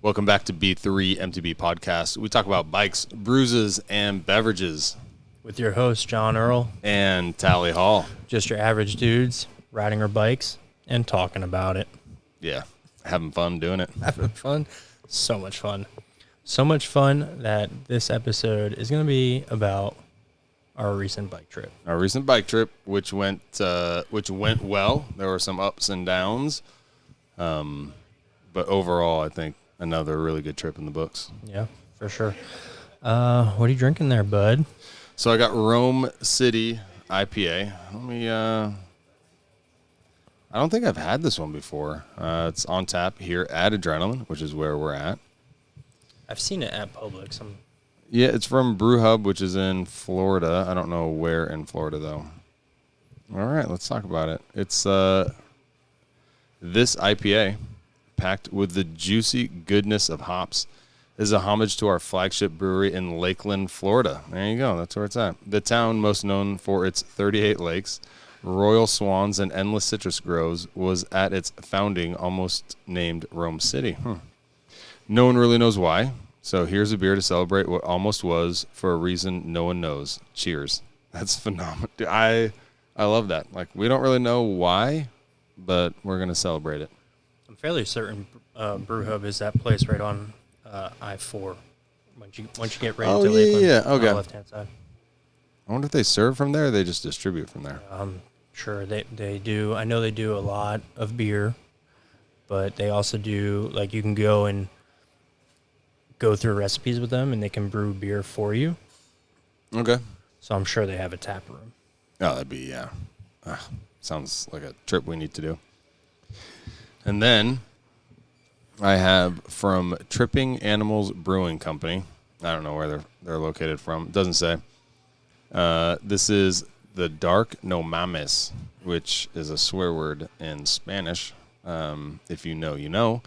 Welcome back to B3 MTB Podcast. We talk about bikes, bruises, and beverages. With your host, John Earle. And Tally Hall. Just your average dudes riding our bikes and talking about it. Yeah, having fun doing it. Having fun. So much fun. So much fun that this episode is going to be about our recent bike trip. Our recent bike trip, which went well. There were some ups and downs. But overall, I think another really good trip in the books. Yeah, for sure. What are you drinking there, bud? So I got Rome City IPA. I don't think I've had this one before. It's on tap here at Adrenaline, which is where we're at. I've seen it at Publix. Yeah, it's from Brew Hub, which is in Florida. I don't know where in Florida, though. All right, let's talk about it. It's this IPA, packed with the juicy goodness of hops, is a homage to our flagship brewery in Lakeland, Florida. There you go. That's where it's at. The town most known for its 38 lakes, royal swans, and endless citrus groves was at its founding almost named Rome City. No one really knows why. So here's a beer to celebrate what almost was for a reason no one knows. Cheers. That's phenomenal. I love that. Like, we don't really know why, but we're going to celebrate it. I'm fairly certain Brew Hub is that place right on I-4. Once you get ready to Lakeland, yeah. Okay. on the left-hand side. I wonder if they serve from there or they just distribute from there. I'm sure they do. I know they do a lot of beer, but they also do, like, you can go through recipes with them, and they can brew beer for you. Okay. So I'm sure they have a tap room. Oh, that'd be, yeah. Sounds like a trip we need to do. And then I have from Tripping Animals Brewing Company. I don't know where they're located from. It doesn't say. This is the Dark No Mames, which is a swear word in Spanish. If you know, you know.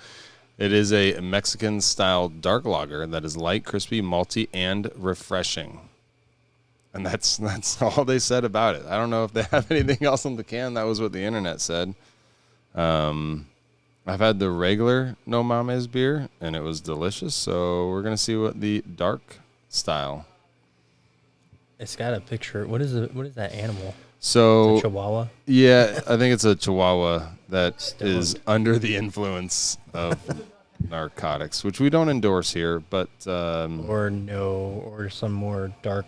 It is a Mexican-style dark lager that is light, crispy, malty, and refreshing. And that's all they said about it. I don't know if they have anything else on the can. That was what the internet said. I've had the regular No Mames beer, and it was delicious. So we're going to see what the dark style. It's got a picture. What is that animal? So it's a Chihuahua? Yeah, I think it's a Chihuahua that is under the influence of narcotics, which we don't endorse here, but or some more dark.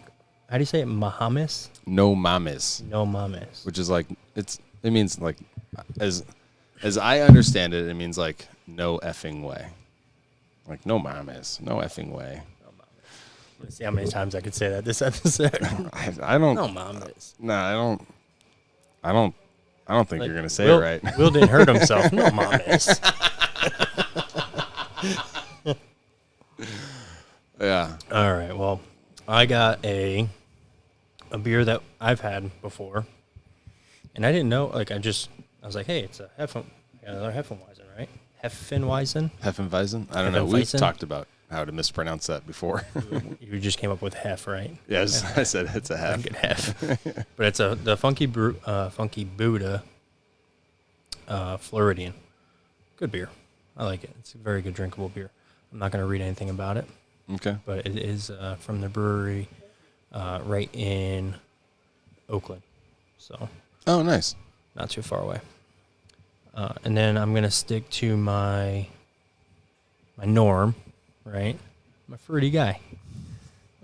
How do you say it? Mahamis? No Mames. No Mames. Which is like it means like as I understand it, it means like no effing way. Like no Mames, no effing way. Let's see how many times I could say that this episode. I don't. No Mames. No, I don't think you're gonna say Will, it right. Will didn't hurt himself. No Mames. Yeah. All right. Well, I got a beer that I've had before, and I didn't know. Like, I was like, hey, it's a another Hefeweizen, right? Hefeweizen. I don't know. We've talked about how to mispronounce that before. You just came up with hef, right? Yes, I said it's a hef. Good hef. But it's the Funky Buddha Floridian. Good beer. I like it. It's a very good drinkable beer. I'm not going to read anything about it. Okay. But it is from the brewery right in Oakland. So. Oh, nice. Not too far away. And then I'm going to stick to my norm, right? I'm a fruity guy.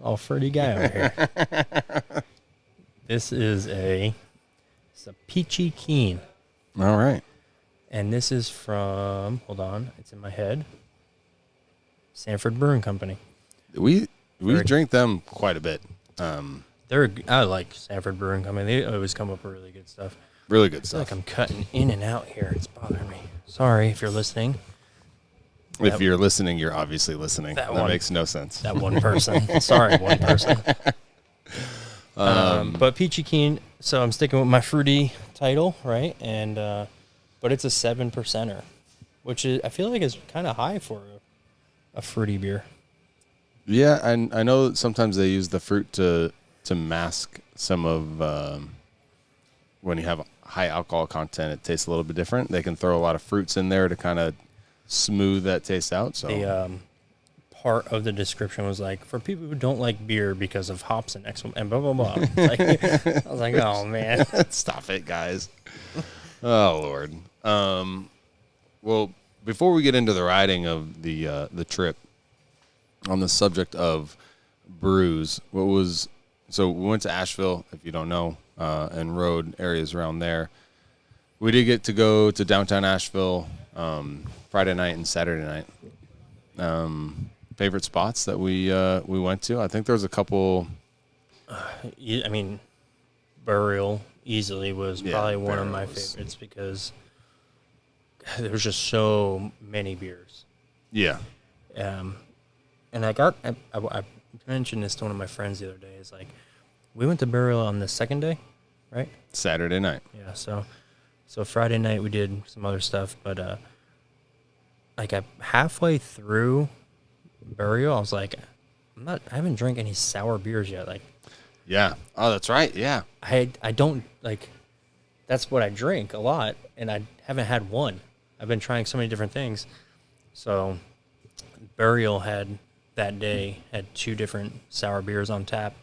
All fruity guy over here. This is it's a Peachy Keen. All right. And this is from, hold on, it's in my head, Sanford Brewing Company. We drink them quite a bit. I like Sanford Brewing Company. They always come up with really good stuff. Really good I feel stuff. like I'm cutting in and out here. It's bothering me. Sorry if you're listening. If you're listening, you're obviously listening. That makes no sense. That one person. Sorry, one person. But Peachy Keen, so I'm sticking with my fruity title, right? And but it's a 7%er, which I feel like is kind of high for a fruity beer. Yeah, and I know that sometimes they use the fruit to mask some of when you have high alcohol content, it tastes a little bit different. They can throw a lot of fruits in there to kind of smooth that taste out. So the part of the description was like, for people who don't like beer because of hops and and blah blah blah. Like, I was like, oh man, stop it, guys. Oh Lord. Well, before we get into the riding of the trip, on the subject of brews, so we went to Ashville, if you don't know, and rode areas around there. We did get to go to downtown Asheville Friday night and Saturday night. Favorite spots that we went to? I think there was a couple. I mean, Burial easily was probably one of my favorites because there was just so many beers. Yeah. And I mentioned this to one of my friends the other day. Is like, we went to Burial on the second day, right? Saturday night. Yeah. So Friday night we did some other stuff, but like halfway through Burial, I was like, I haven't drank any sour beers yet. Like, yeah. Oh, that's right. Yeah. I don't like. That's what I drink a lot, and I haven't had one. I've been trying so many different things. So, Burial had 2 different sour beers on tap,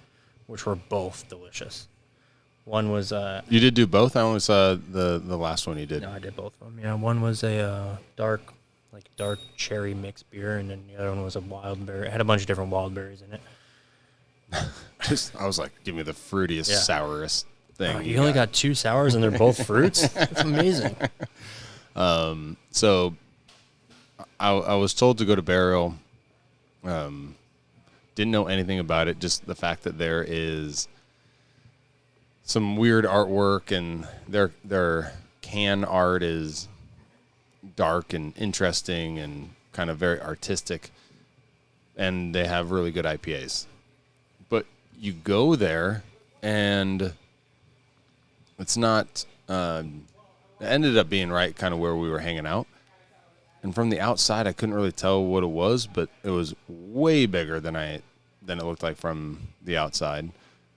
which were both delicious. One was you did do both? I only saw the last one you did. No, I did both of them. Yeah, one was a dark cherry mixed beer, and then the other one was a wild berry. It had a bunch of different wild berries in it. I was like, give me the fruitiest, sourest thing. You only got 2 sours, and they're both fruits? That's amazing. So I was told to go to Burial. Didn't know anything about it. Just the fact that there is some weird artwork, and their can art is dark and interesting and kind of very artistic, and they have really good IPAs. But you go there, and it's not. It ended up being right kind of where we were hanging out. And from the outside, I couldn't really tell what it was, but it was way bigger than it looked like from the outside.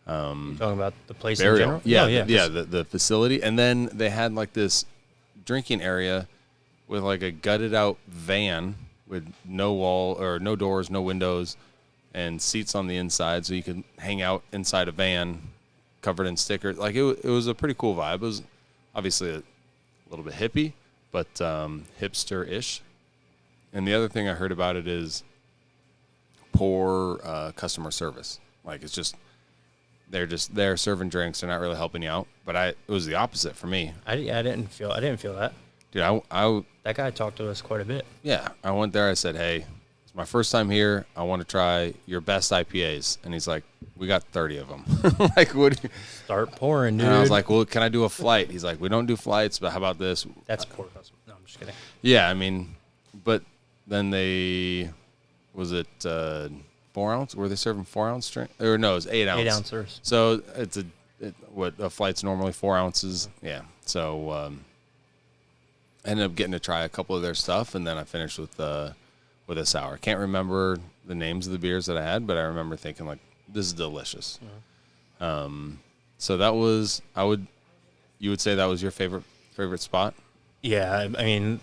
Talking about the place Burial. in general? Yeah, the facility. And then they had like this drinking area with like a gutted out van with no wall or no doors, no windows, and seats on the inside, so you could hang out inside a van covered in stickers. Like it was a pretty cool vibe. It was obviously a little bit hippie, but hipster-ish. And the other thing I heard about it is poor customer service. Like it's just they're just there serving drinks. They're not really helping you out. But it was the opposite for me. I didn't feel that. Dude, that guy talked to us quite a bit. Yeah, I went there. I said, "Hey, it's my first time here. I want to try your best IPAs." And he's like, "We got 30 of them." Like, what? Start pouring, dude. And I was like, "Well, can I do a flight?" He's like, "We don't do flights, but how about this?" That's poor customer. No, I'm just kidding. Yeah, I mean, but then was it 4 ounce? Were they serving 4 ounce drink? Or no, it was 8 ounce. 8 ounces. So it's a flight's normally 4 ounces. Yeah. So I ended up getting to try a couple of their stuff, and then I finished with a sour. Can't remember the names of the beers that I had, but I remember thinking like, this is delicious. Mm-hmm. So that was you would say that was your favorite spot? Yeah, I mean,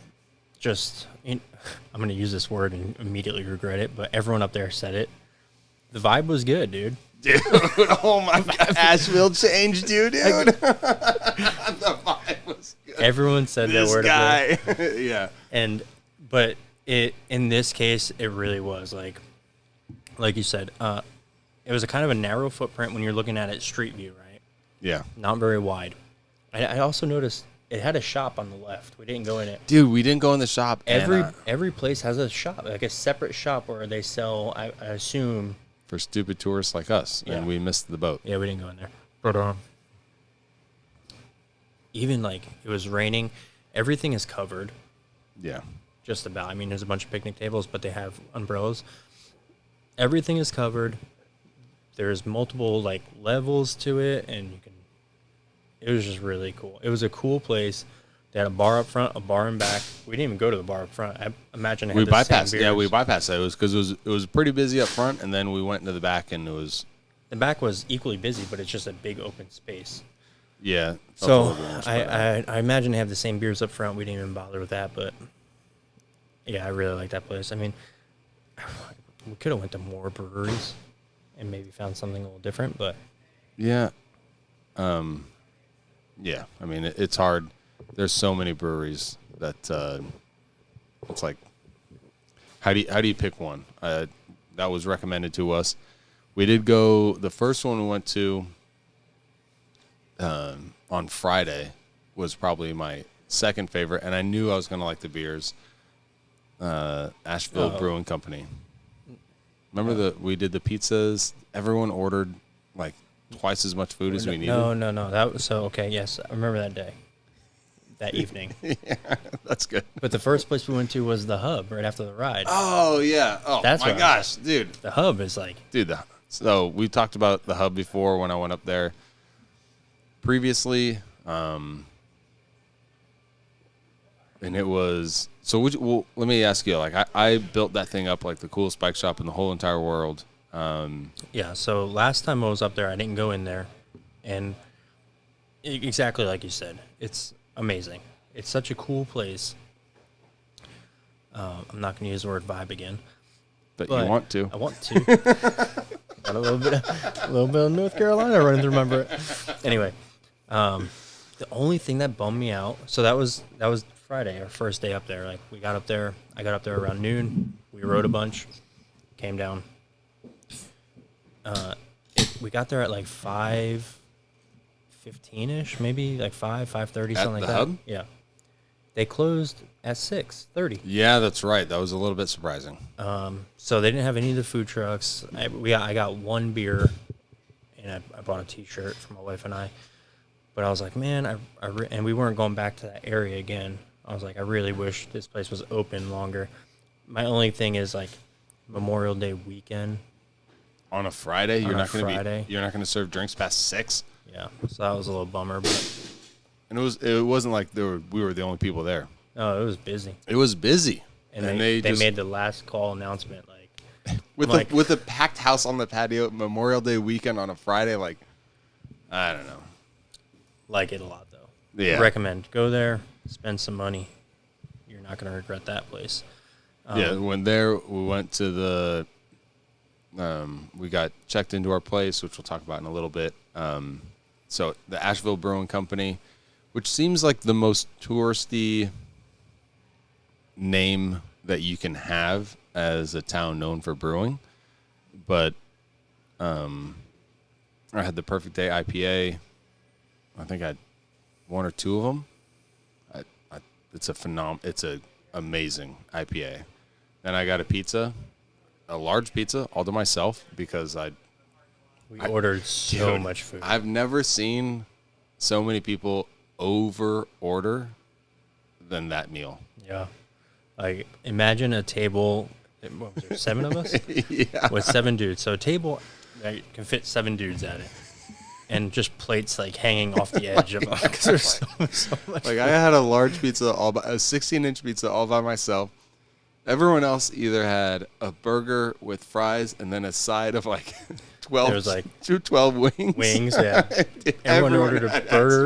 I'm going to use this word and immediately regret it, but everyone up there said it. The vibe was good, dude. Dude, oh my God. Asheville changed you, dude. The vibe was good. Everyone said that word. This guy. Yeah. But in this case, it really was like you said, it was a kind of a narrow footprint when you're looking at it street view, right? Yeah. Not very wide. I also noticed it had a shop on the left. We didn't go in it. Dude, we didn't go in the shop. Every place has a shop, like a separate shop where they sell, I assume. For stupid tourists like us, and we missed the boat. Yeah, we didn't go in there. But even like it was raining, everything is covered. Yeah. Just about. I mean, there's a bunch of picnic tables, but they have umbrellas. Everything is covered. There's multiple like levels to it, and it was just really cool. It was a cool place. They had a bar up front, a bar in back. We didn't even go to the bar up front. I imagine it had we bypassed. Yeah, we bypassed that. It was because it was pretty busy up front, and then we went into the back, and it was. The back was equally busy, but it's just a big open space. Yeah. So I imagine they have the same beers up front. We didn't even bother with that, but Yeah, I really like that place. I mean, we could have went to more breweries and maybe found something a little different, but Yeah. Yeah. I mean, it's hard. There's so many breweries that it's like, how do you pick one? That was recommended to us. We did go. The first one we went to on Friday was probably my second favorite, and I knew I was going to like the beers. Ashville Brewing Company. Remember we did the pizzas. Everyone ordered like twice as much food as we needed. No. That was so okay. Yes, I remember that day, that evening. Yeah, that's good. But the first place we went to was the Hub right after the ride. Oh yeah. Oh That's my what gosh, dude. The Hub is like, Dude, so we talked about the Hub before when I went up there previously, and it was so. Well, let me ask you. Like, I built that thing up like the coolest bike shop in the whole entire world. yeah. So last time I was up there, I didn't go in there, and exactly like you said, it's amazing. It's such a cool place. I'm not going to use the word vibe again. But you want to? I want to. Got a little bit of North Carolina running through my brain. Anyway, the only thing that bummed me out. So that was Friday, our first day up there. Like we got up there. I got up there around noon. We rode a bunch. Came down. We got there at like 5:15ish, maybe like 5:30, something like that. Hub? Yeah. They closed at 6:30. Yeah, that's right. That was a little bit surprising. So they didn't have any of the food trucks. I got one beer, and I bought a T-shirt for my wife and I. But I was like, man, and we weren't going back to that area again. I was like, I really wish this place was open longer. My only thing is like Memorial Day weekend. On a Friday, you're not going to serve drinks past 6. Yeah, so that was a little bummer, but. And it wasn't like we were the only people there. No, it was busy. It was busy, and they made the last call announcement like with a packed house on the patio, Memorial Day weekend on a Friday. Like, I don't know. Like it a lot though. Yeah, recommend go there, spend some money. You're not gonna regret that place. Yeah, we went to the. We got checked into our place, which we'll talk about in a little bit. So the Ashville Brewing Company, which seems like the most touristy name that you can have as a town known for brewing. But I had the Perfect Day IPA. I think I had one or two of them. It's a amazing IPA. Then I got a pizza, a large pizza, all to myself because we ordered so much food. I've never seen so many people over order than that meal. Yeah. Like imagine a table, what was there, 7 of us? Yeah. With 7 dudes. So a table that can fit 7 dudes at it. And just plates like hanging off the edge of them because there's so much. Like I had a large pizza, a 16-inch pizza all by myself. Everyone else either had a burger with fries and then a side of like 12 wings. Wings, yeah. Everyone ordered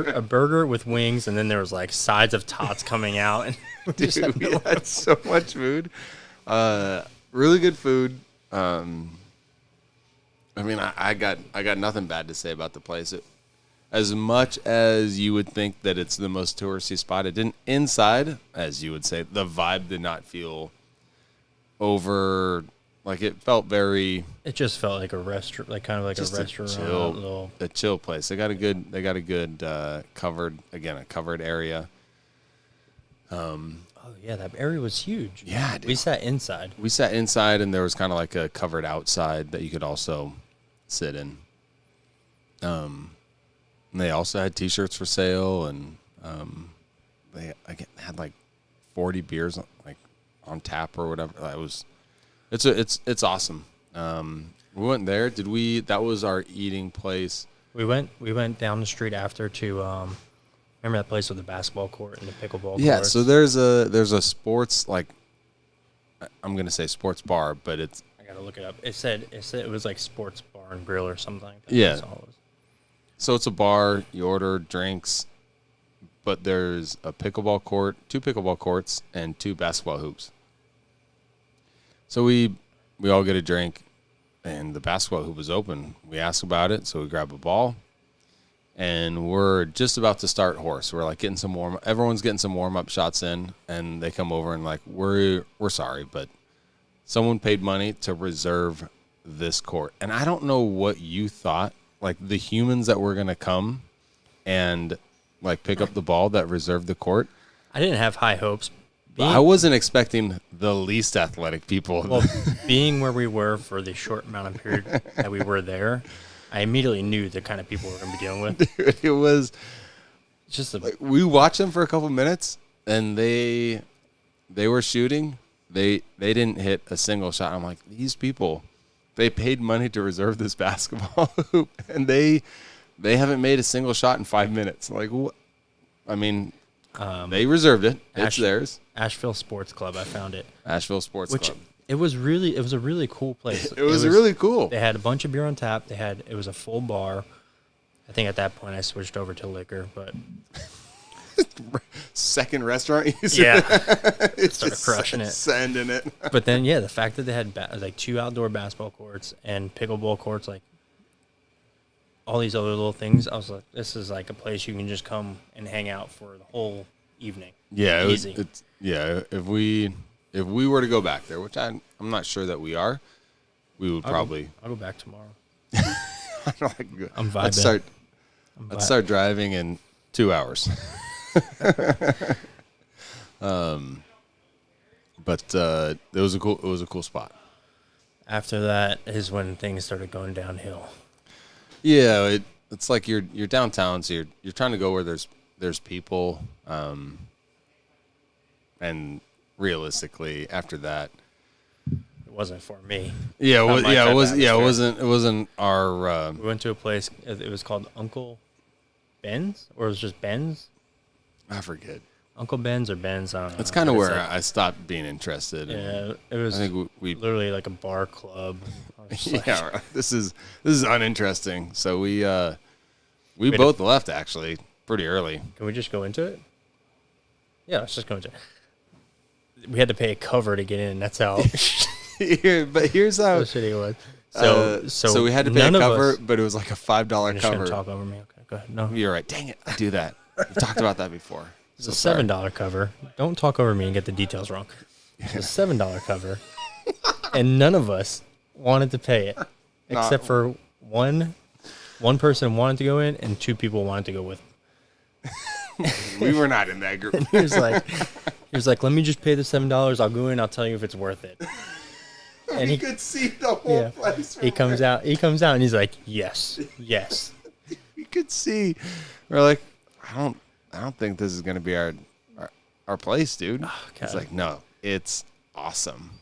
a burger with wings, and then there was like sides of tots coming out. And dude, we had so much food. Really good food. I mean, I got nothing bad to say about the place. As much as you would think that it's the most touristy spot, it didn't. Inside, as you would say, the vibe did not feel over. Like it felt very. It just felt like a restaurant, like kind of like a restaurant, a chill place. They got a good covered area. Oh yeah, that area was huge. Yeah, dude. We sat inside, and there was kind of like a covered outside that you could also sit in. And they also had T-shirts for sale, and they had like 40 beers like on tap or whatever. It's awesome. We went there. That was our eating place. We went down the street after to remember that place with the basketball court and the pickleball Yeah, courts? so there's a sports, like, I'm going to say sports bar, but it's I got to look it up. It said it was like sports bar and grill or something like that. Yeah. That's all it was. So it's a bar, you order drinks, but there's a pickleball court, 2 pickleball courts, and 2 basketball hoops. So we all get a drink, and the basketball hoop was open. We ask about it, so we grab a ball, and we're just about to start horse. We're like getting some everyone's getting some warm-up shots in, and they come over and like, we're sorry, but someone paid money to reserve this court. And I don't know what you thought, like the humans that were going to come and like pick up the ball that reserved the court. I didn't have high hopes. I wasn't expecting the least athletic people. Well, being where we were for the short amount of period that we were there, I immediately knew the kind of people we're going to be dealing with. Dude, it was just like we watched them for a couple minutes, and they were shooting. They didn't hit a single shot. I'm like, these people, they paid money to reserve this basketball hoop, and they haven't made a single shot in 5 minutes. Like, what? I mean, they reserved it. It's theirs. Ashville Sports Club. I found it. Ashville Sports Club. It was a really cool place. It was really cool. They had a bunch of beer on tap. It was a full bar. I think at that point I switched over to liquor, but second restaurant. Yeah, started crushing it, sending it. But then the fact that they had like 2 outdoor basketball courts and pickleball courts, like all these other little things, I was like, this is like a place you can just come and hang out for the whole evening. Yeah, easy. If we were to go back there, which I'm not sure that we are, we would probably. I'll go back tomorrow. I'm vibing. Let's start driving in 2 hours. But it was a cool spot. After that is when things started going downhill. Yeah, it's like you're downtown, so you're trying to go where there's people, and realistically after that, it wasn't for me. Yeah, it wasn't our. We went to a place. It was called Uncle Ben's, or it was just Ben's. I forget. Uncle Ben's or Ben's. I don't know. That's kind of where I stopped being interested. Yeah, it was. I think we literally like a bar club. Yeah, like, this is uninteresting. So we both left actually pretty early. Can we just go into it? Yeah, let's just go into it. We had to pay a cover to get in. That's how. But here's how shitty it was. So we had to pay a cover, but it was like a $5 cover. You're just gonna talk over me. Okay, go ahead. No, you're right. Dang it, I do that. We've talked about that before. It's a $7 cover. Don't talk over me and get the details wrong. It's a $7 cover, and none of us wanted to pay it, except for one person wanted to go in, and 2 people wanted to go with him. We were not in that group. And he was like, let me just pay the $7. I'll go in. I'll tell you if it's worth it. And he could see the whole place. He comes out, and he's like, yes. We could see. We're like, I don't think this is gonna be our place, dude. Oh, it's like, no, it's awesome.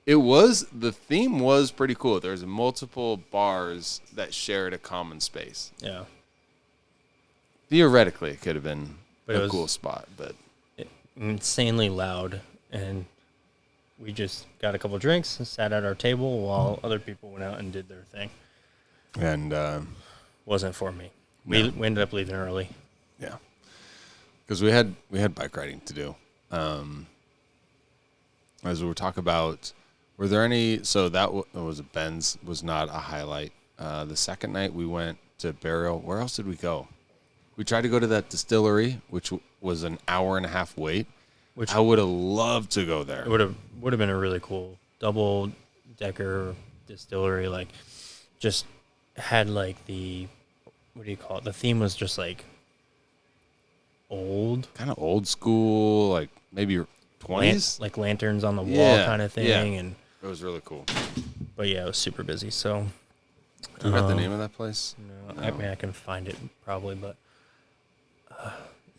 The theme was pretty cool. There's multiple bars that shared a common space. Yeah. Theoretically, it could have been a cool spot, but insanely loud, and we just got a couple drinks and sat at our table while other people went out and did their thing. And wasn't for me. We ended up leaving early. Yeah, because we had bike riding to do. As we were talking about, were there any? So that was Ben's was not a highlight. The second night we went to Burial. Where else did we go? We tried to go to that distillery, which was an hour and a half wait. Which I would have loved to go there. It would have been a really cool double decker distillery. Like, just had like what do you call it? The theme was just like kind of old school, like maybe 20s, like lanterns on the wall kind of thing. Yeah. And it was really cool. But yeah, it was super busy. So, do you got the name of that place? No. I mean, I can find it probably, but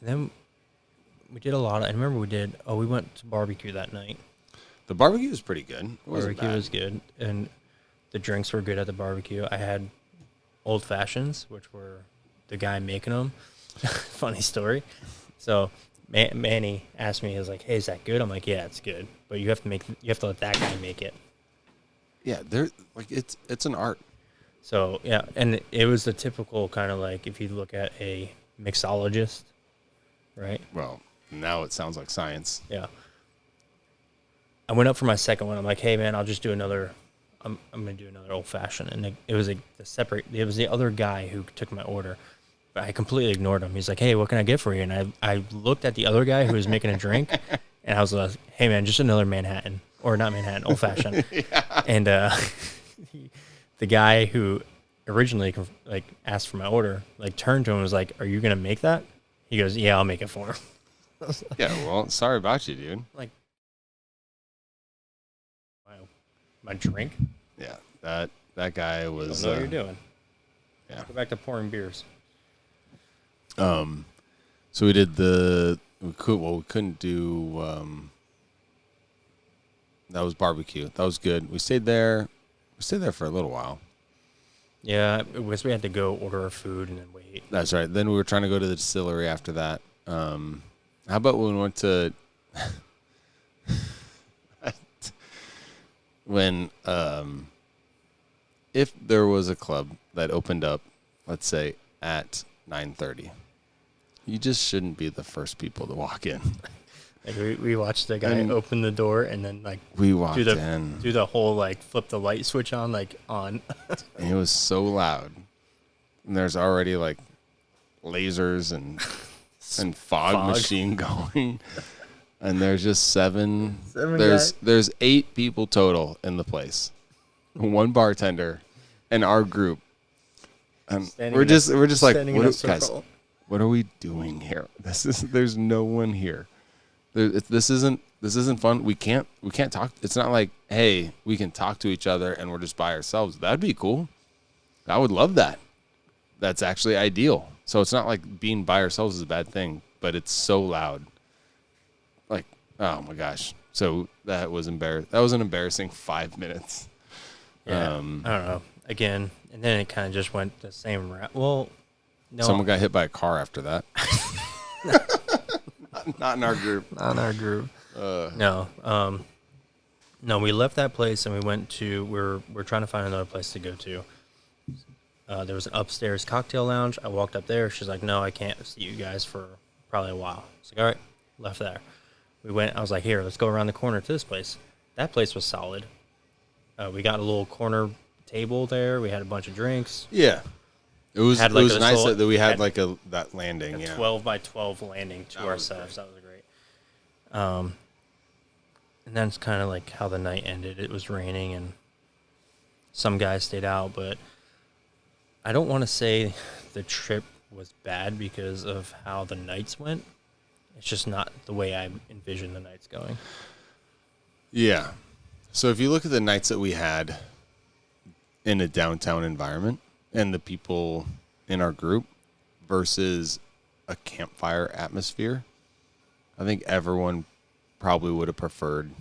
then we did a lot. I remember we went to barbecue that night. The barbecue was pretty good. Barbecue was good, and the drinks were good at the barbecue. I had old fashions, which were the guy making them. Funny story. So Manny asked me, he was like, "Hey, is that good?" I'm like, "Yeah, it's good, but you have to let that guy make it." Yeah, it's an art. So yeah, and it was the typical kind of like if you look at a mixologist, right? Well, now it sounds like science. Yeah. I went up for my second one. I'm like, hey man, I'll just do another. I'm gonna do another old fashioned, and it was It was the other guy who took my order, but I completely ignored him. He's like, hey, what can I get for you? And I looked at the other guy who was making a drink, and I was like, hey man, just another Manhattan, or not Manhattan, old fashioned. Yeah. And the guy who originally like asked for my order like turned to him and was like, are you gonna make that? He goes, yeah, I'll make it for him. Yeah, well, sorry about you, dude. Like, my drink. Yeah, that guy was. Don't know what you're doing. Yeah. Let's go back to pouring beers. So we did we couldn't do. That was barbecue. That was good. We stayed there. For a little while. Yeah, it was, we had to go order our food and then wait. That's right. Then we were trying to go to the distillery after that. How about when we went to when if there was a club that opened up, let's say at 9:30, you just shouldn't be the first people to walk in. Like we watched the guy open the door and then like we walked in, do the whole like flip the light switch on like on. And it was so loud, and there's already like lasers and fog machine going, and there's just seven there's 8 people total in the place, 1 bartender, and our group. We're just like, guys, what are we doing here? There's no one here. This isn't fun. We can't talk. It's not like, hey, we can talk to each other and we're just by ourselves. That'd be cool. I would love that. That's actually ideal. So it's not like being by ourselves is a bad thing, but it's so loud. Like, oh my gosh. So that was embarrassing. That was an embarrassing 5 minutes. Yeah. I don't know. Again, and then it kind of just went the same route. Well, no. Someone got hit by a car after that. Not in our group. Not in our group. No. No, we left that place and we went to, we're trying to find another place to go to. There was an upstairs cocktail lounge. I walked up there. She's like, no, I can't see you guys for probably a while. I was like, all right, left there. We went, I was like, here, let's go around the corner to this place. That place was solid. We got a little corner table there. We had a bunch of drinks. Yeah. It was nice that we had like that landing. 12 by 12 landing to ourselves. That was great. And then it's kind of like how the night ended. It was raining and some guys stayed out, but I don't want to say the trip was bad because of how the nights went. It's just not the way I envisioned the nights going. Yeah. So if you look at the nights that we had in a downtown environment and the people in our group versus a campfire atmosphere, I think everyone probably would have preferred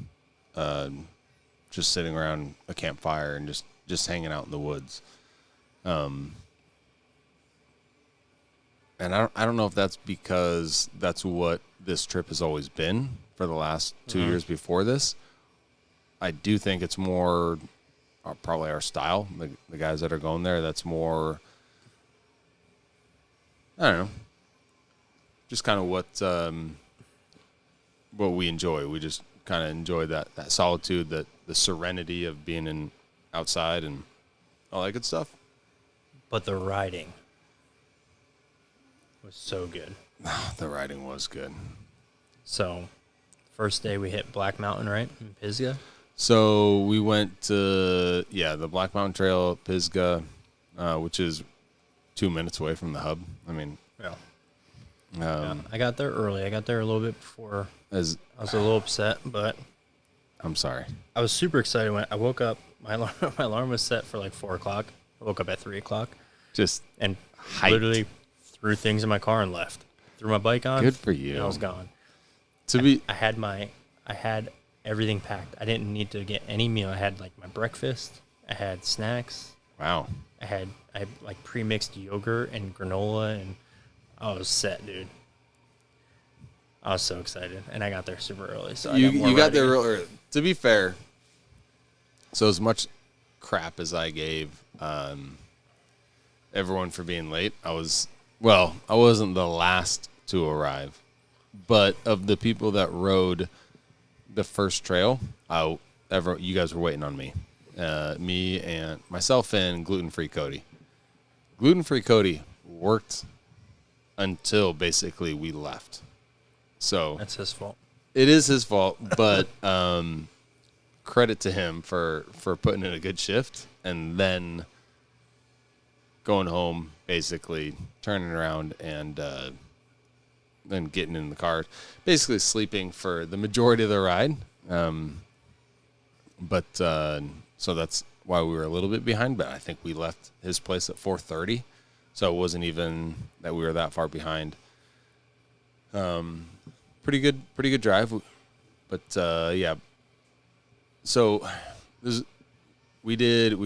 just sitting around a campfire and just hanging out in the woods. And I don't know if that's because that's what this trip has always been for the last 2 years before this. I do think it's more probably our style. The guys that are going there, that's more, I don't know, just kind of what we enjoy. We just kind of enjoy that solitude, the serenity of being outside and all that good stuff. But the riding was so good. The riding was good. So, first day we hit Black Mountain, right, in Pisgah? So we went to, the Black Mountain Trail at Pisgah, which is 2 minutes away from the hub. I mean, I got there early. I got there a little bit before. I was a little upset, but I'm sorry. I was super excited when I woke up. My alarm was set for like 4 o'clock. I woke up at 3 o'clock. And hyped. Literally threw things in my car and left. Threw my bike on. Good for you. And I was gone. I had everything packed. I didn't need to get any meal. I had like my breakfast. I had snacks. Wow. I had like pre-mixed yogurt and granola, and I was set, dude. I was so excited, and I got there super early. So you got there real early. To be fair, so as much crap as I gave everyone for being late, I wasn't the last to arrive, but of the people that rode the first trail, you guys were waiting on me. Me and myself and gluten-free Cody. Gluten-free Cody worked until basically we left. So That's his fault. it is his fault, but credit to him for putting in a good shift and then going home, basically turning around and then getting in the car, basically sleeping for the majority of the ride. So that's why we were a little bit behind, but I think we left his place at 4:30, so it wasn't even that we were that far behind. Pretty good drive, but yeah. So we did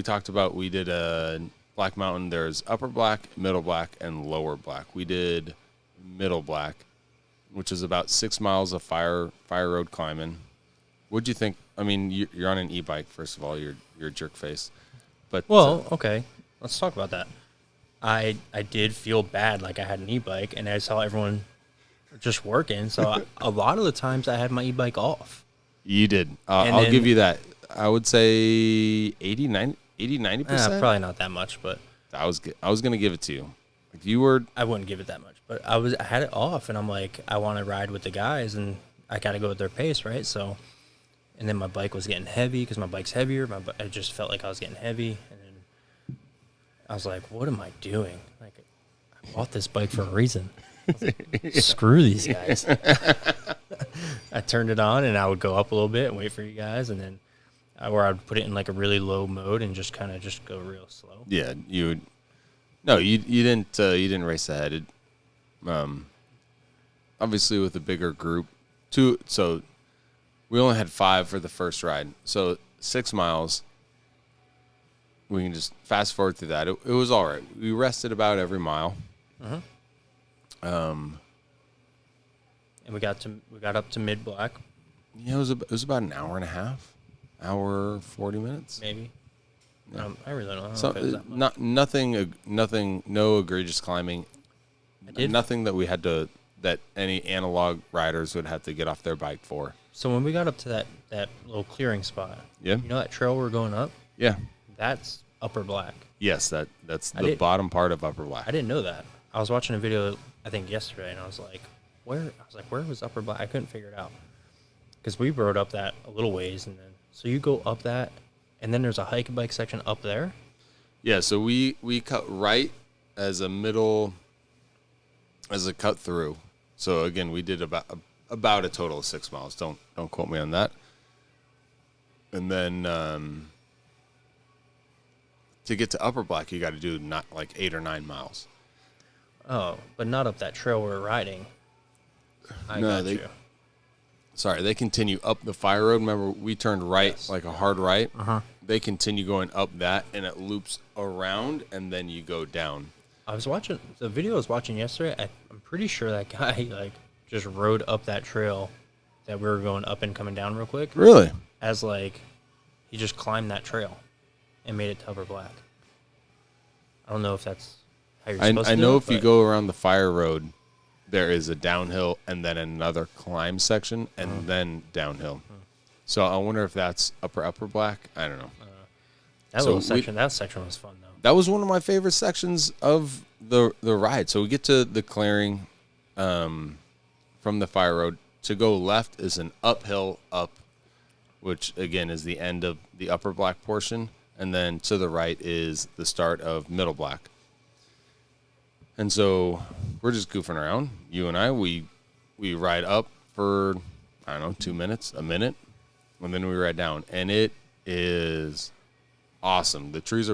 Black Mountain. There's upper black, middle black, and lower black. We did middle black, which is about 6 miles of fire road climbing. What'd you think? I mean, you're on an e-bike. First of all, you're a jerk face. But Okay, let's talk about that. I did feel bad, like I had an e-bike, and I saw everyone just working. So a lot of the times I had my e-bike off. You did. I'll give you that. I would say 80-90%. Probably not that much, but I was going to give it to you. Like you were. I wouldn't give it that much, but I had it off, and I'm like, I want to ride with the guys, and I got to go at their pace, right? So, and then my bike was getting heavy because my bike's heavier. I just felt like I was getting heavy, and then I was like, what am I doing? Like, I bought this bike for a reason. I was like, screw these guys. I turned it on, and I would go up a little bit and wait for you guys, and then or I'd put it in like a really low mode and just kind of just go real slow. Yeah, you would. No, you didn't race ahead. Obviously with a bigger group, so we only had 5 for the first ride. So 6 miles. We can just fast forward through that. It was all right. We rested about every mile. And we got up to mid black. Yeah, it was about an hour and a half, hour 40 minutes, maybe. Yeah. I really don't know. So, if it was that much. nothing, no egregious climbing. Nothing that any analog riders would have to get off their bike for. So when we got up to that little clearing spot, yeah, you know that trail we're going up? Yeah. That's upper black. Yes, that's the bottom part of upper black. I didn't know that. I was watching a video, I think yesterday, and I was like, where was upper black? I couldn't figure it out. Because we rode up that a little ways, and then so you go up that, and then there's a hike and bike section up there. Yeah, so we cut right as a cut through. So again, we did about a total of 6 miles. Don't quote me on that. And then to get to upper black, you got to do not like 8 or 9 miles. Oh, but not up that trail we're riding. They continue up the fire road. Remember, we turned right, like a hard right. They continue going up that, and it loops around, and then you go down. I was watching the video I was watching yesterday. I'm pretty sure that guy like just rode up that trail that we were going up and coming down real quick. Really? As like he just climbed that trail and made it to upper black. I don't know if that's how you're supposed to do it. I know if you go around the fire road, there is a downhill and then another climb section and then downhill. So I wonder if that's upper black. I don't know. That section was fun though. That was one of my favorite sections of the ride. So we get to the clearing from the fire road. To go left is an uphill up, which again is the end of the upper black portion, and then to the right is the start of middle black. And so we're just goofing around. You and I, we ride up for, I don't know, 2 minutes, a minute, and then we ride down. And it is awesome. The trees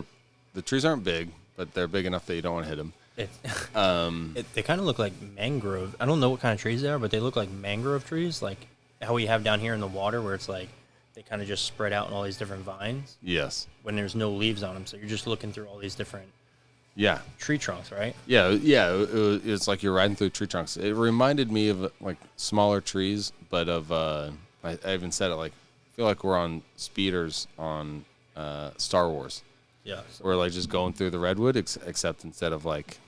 aren't big, but they're big enough that you don't want to hit them. They kind of look like mangrove. I don't know what kind of trees they are, but they look like mangrove trees, like how we have down here in the water where it's like they kind of just spread out in all these different vines. Yes. When there's no leaves on them, so you're just looking through all these different tree trunks, right? Yeah. It's like you're riding through tree trunks. It reminded me of like smaller trees, but of I even said it like I feel like we're on speeders on Star Wars. Yeah. We're like just going through the redwood, except instead of like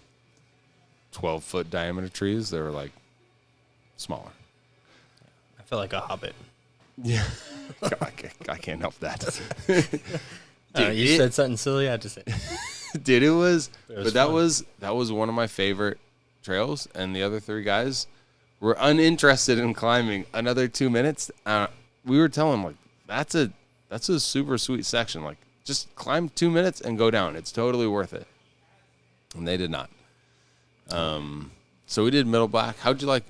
12-foot diameter trees, they were like smaller. I felt like a hobbit. Yeah. I can't help that. You said something silly. I just said, dude, it was that fun. was one of my favorite trails, and the other 3 guys were uninterested in climbing another 2 minutes. We were telling them, like, that's a super sweet section. Like, just climb 2 minutes and go down. It's totally worth it. And they did not. So we did Middle Black. How'd you like?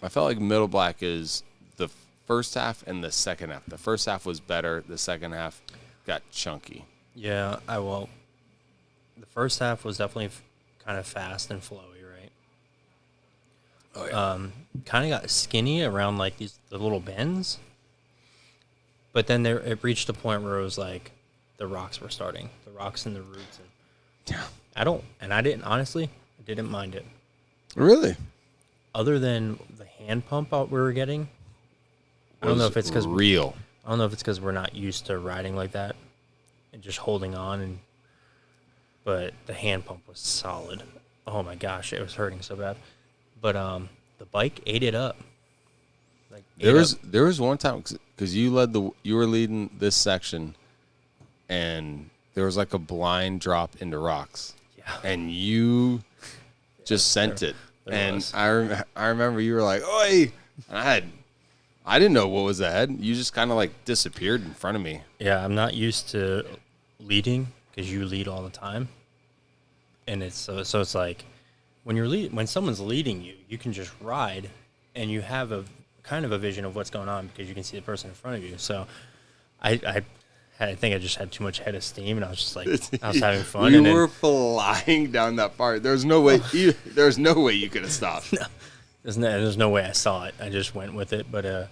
I felt like Middle Black is the first half and the second half. The first half was better. The second half got chunky. yeah, the first half was definitely kind of fast and flowy, right? Oh yeah. Kind of got skinny around like the little bends, but then it reached a point where it was like the rocks and the roots, and Yeah. I didn't mind it. Really? Other than the hand pump out we were getting, I don't know if it's because real. I don't know if it's because we're not used to riding like that and just holding on, but the hand pump was solid. Oh my gosh, it was hurting so bad. But the bike ate it up. Like There was one time because you were leading this section, and there was like a blind drop into rocks. Yeah. And you just sent it. there And was. I remember you were like, "Oi!" And I didn't know what was ahead. You just kind of like disappeared in front of me. Yeah, I'm not used to leading because you lead all the time, and it's so it's like when someone's leading you, you can just ride, and you have a kind of a vision of what's going on because you can see the person in front of you. So I think I just had too much head of steam, and I was just like I was having fun. We and were flying down that part. There's no way. There's no way you could have stopped. There's no way I saw it. I just went with it. But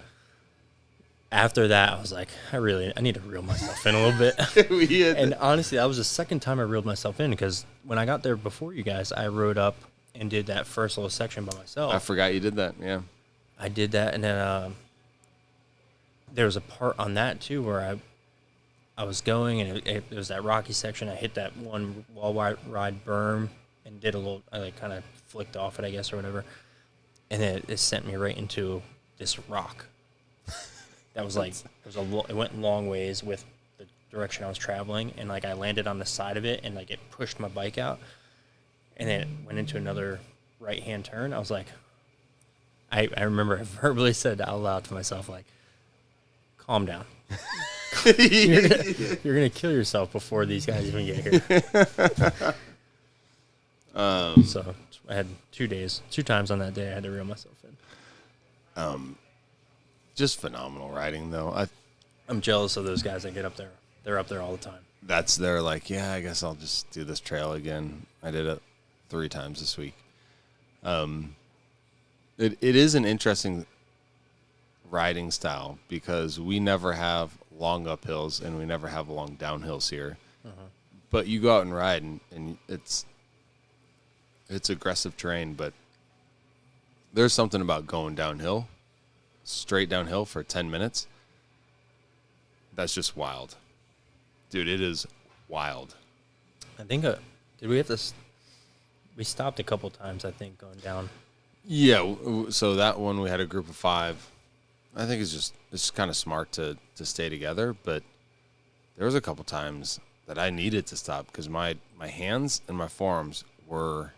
after that, I was like, I need to reel myself in a little bit. And honestly, that was the second time I reeled myself in because when I got there before you guys, I rode up and did that first little section by myself. I forgot you did that. Yeah. I did that, and then there was a part on that too where I was going, and it was that rocky section. I hit that one wall ride berm and did a little. I like kind of flicked off it, I guess, or whatever. And then it sent me right into this rock. That was like it went long ways with the direction I was traveling, and like I landed on the side of it, and like it pushed my bike out, and then it went into another right hand turn. I was like, I remember I verbally said out loud to myself like, "Calm down." You're gonna kill yourself before these guys even get here. So I had 2 times on that day I had to reel myself in. Just phenomenal riding, though. I'm jealous of those guys that get up there. They're up there all the time. That's their like, yeah, I guess I'll just do this trail again. I did it 3 times this week. It is an interesting riding style because we never have long uphills and we never have long downhills here. But you go out and ride and it's aggressive terrain, but there's something about going downhill, straight downhill for 10 minutes. That's just wild. Dude, it is wild. I think did we have to we stopped a couple times, I think, going down. Yeah, so that one we had a group of 5. I think it's just kind of smart to stay together, but there was a couple times that I needed to stop because my hands and my forearms were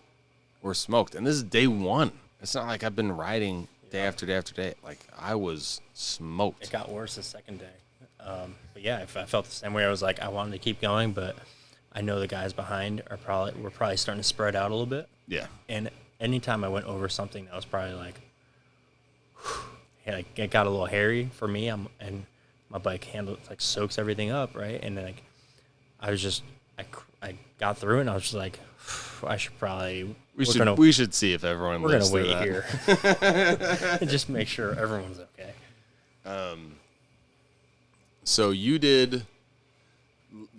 smoked. And this is day 1. It's not like I've been riding day after day after day. Like, I was smoked. It got worse the second day. But yeah, I felt the same way. I was like, I wanted to keep going, but I know the guys behind were probably starting to spread out a little bit. Yeah. And anytime I went over something that was probably like, it got a little hairy for me. And my bike soaks everything up, right? And then I got through it, and I was just like, I should probably. We should see if everyone. We're gonna wait that. here and just make sure everyone's okay. So you did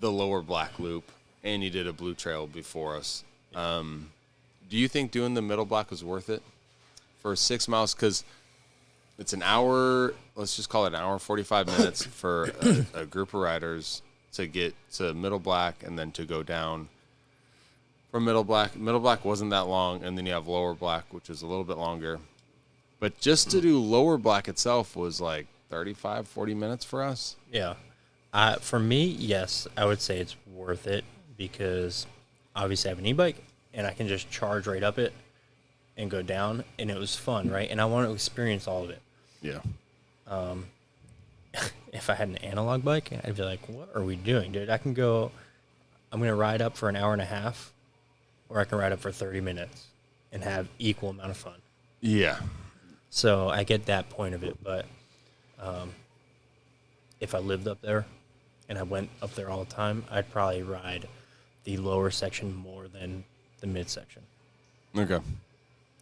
the lower black loop, and you did a blue trail before us. Do you think doing the middle black was worth it for 6 miles? Because it's an hour. Let's just call it an hour 45 minutes for a group of riders to get to middle black and then to go down from middle black. Middle black wasn't that long, and then you have lower black, which is a little bit longer. But just to do lower black itself was like 35, 40 minutes for us. Yeah. For me, yes, I would say it's worth it because obviously I have an e-bike and I can just charge right up it and go down, and it was fun, right? And I want to experience all of it. Yeah. If I had an analog bike, I'd be like, what are we doing, dude? I'm going to ride up for an hour and a half, or I can ride up for 30 minutes and have equal amount of fun. Yeah. So I get that point of it, but if I lived up there and I went up there all the time, I'd probably ride the lower section more than the mid section. Okay.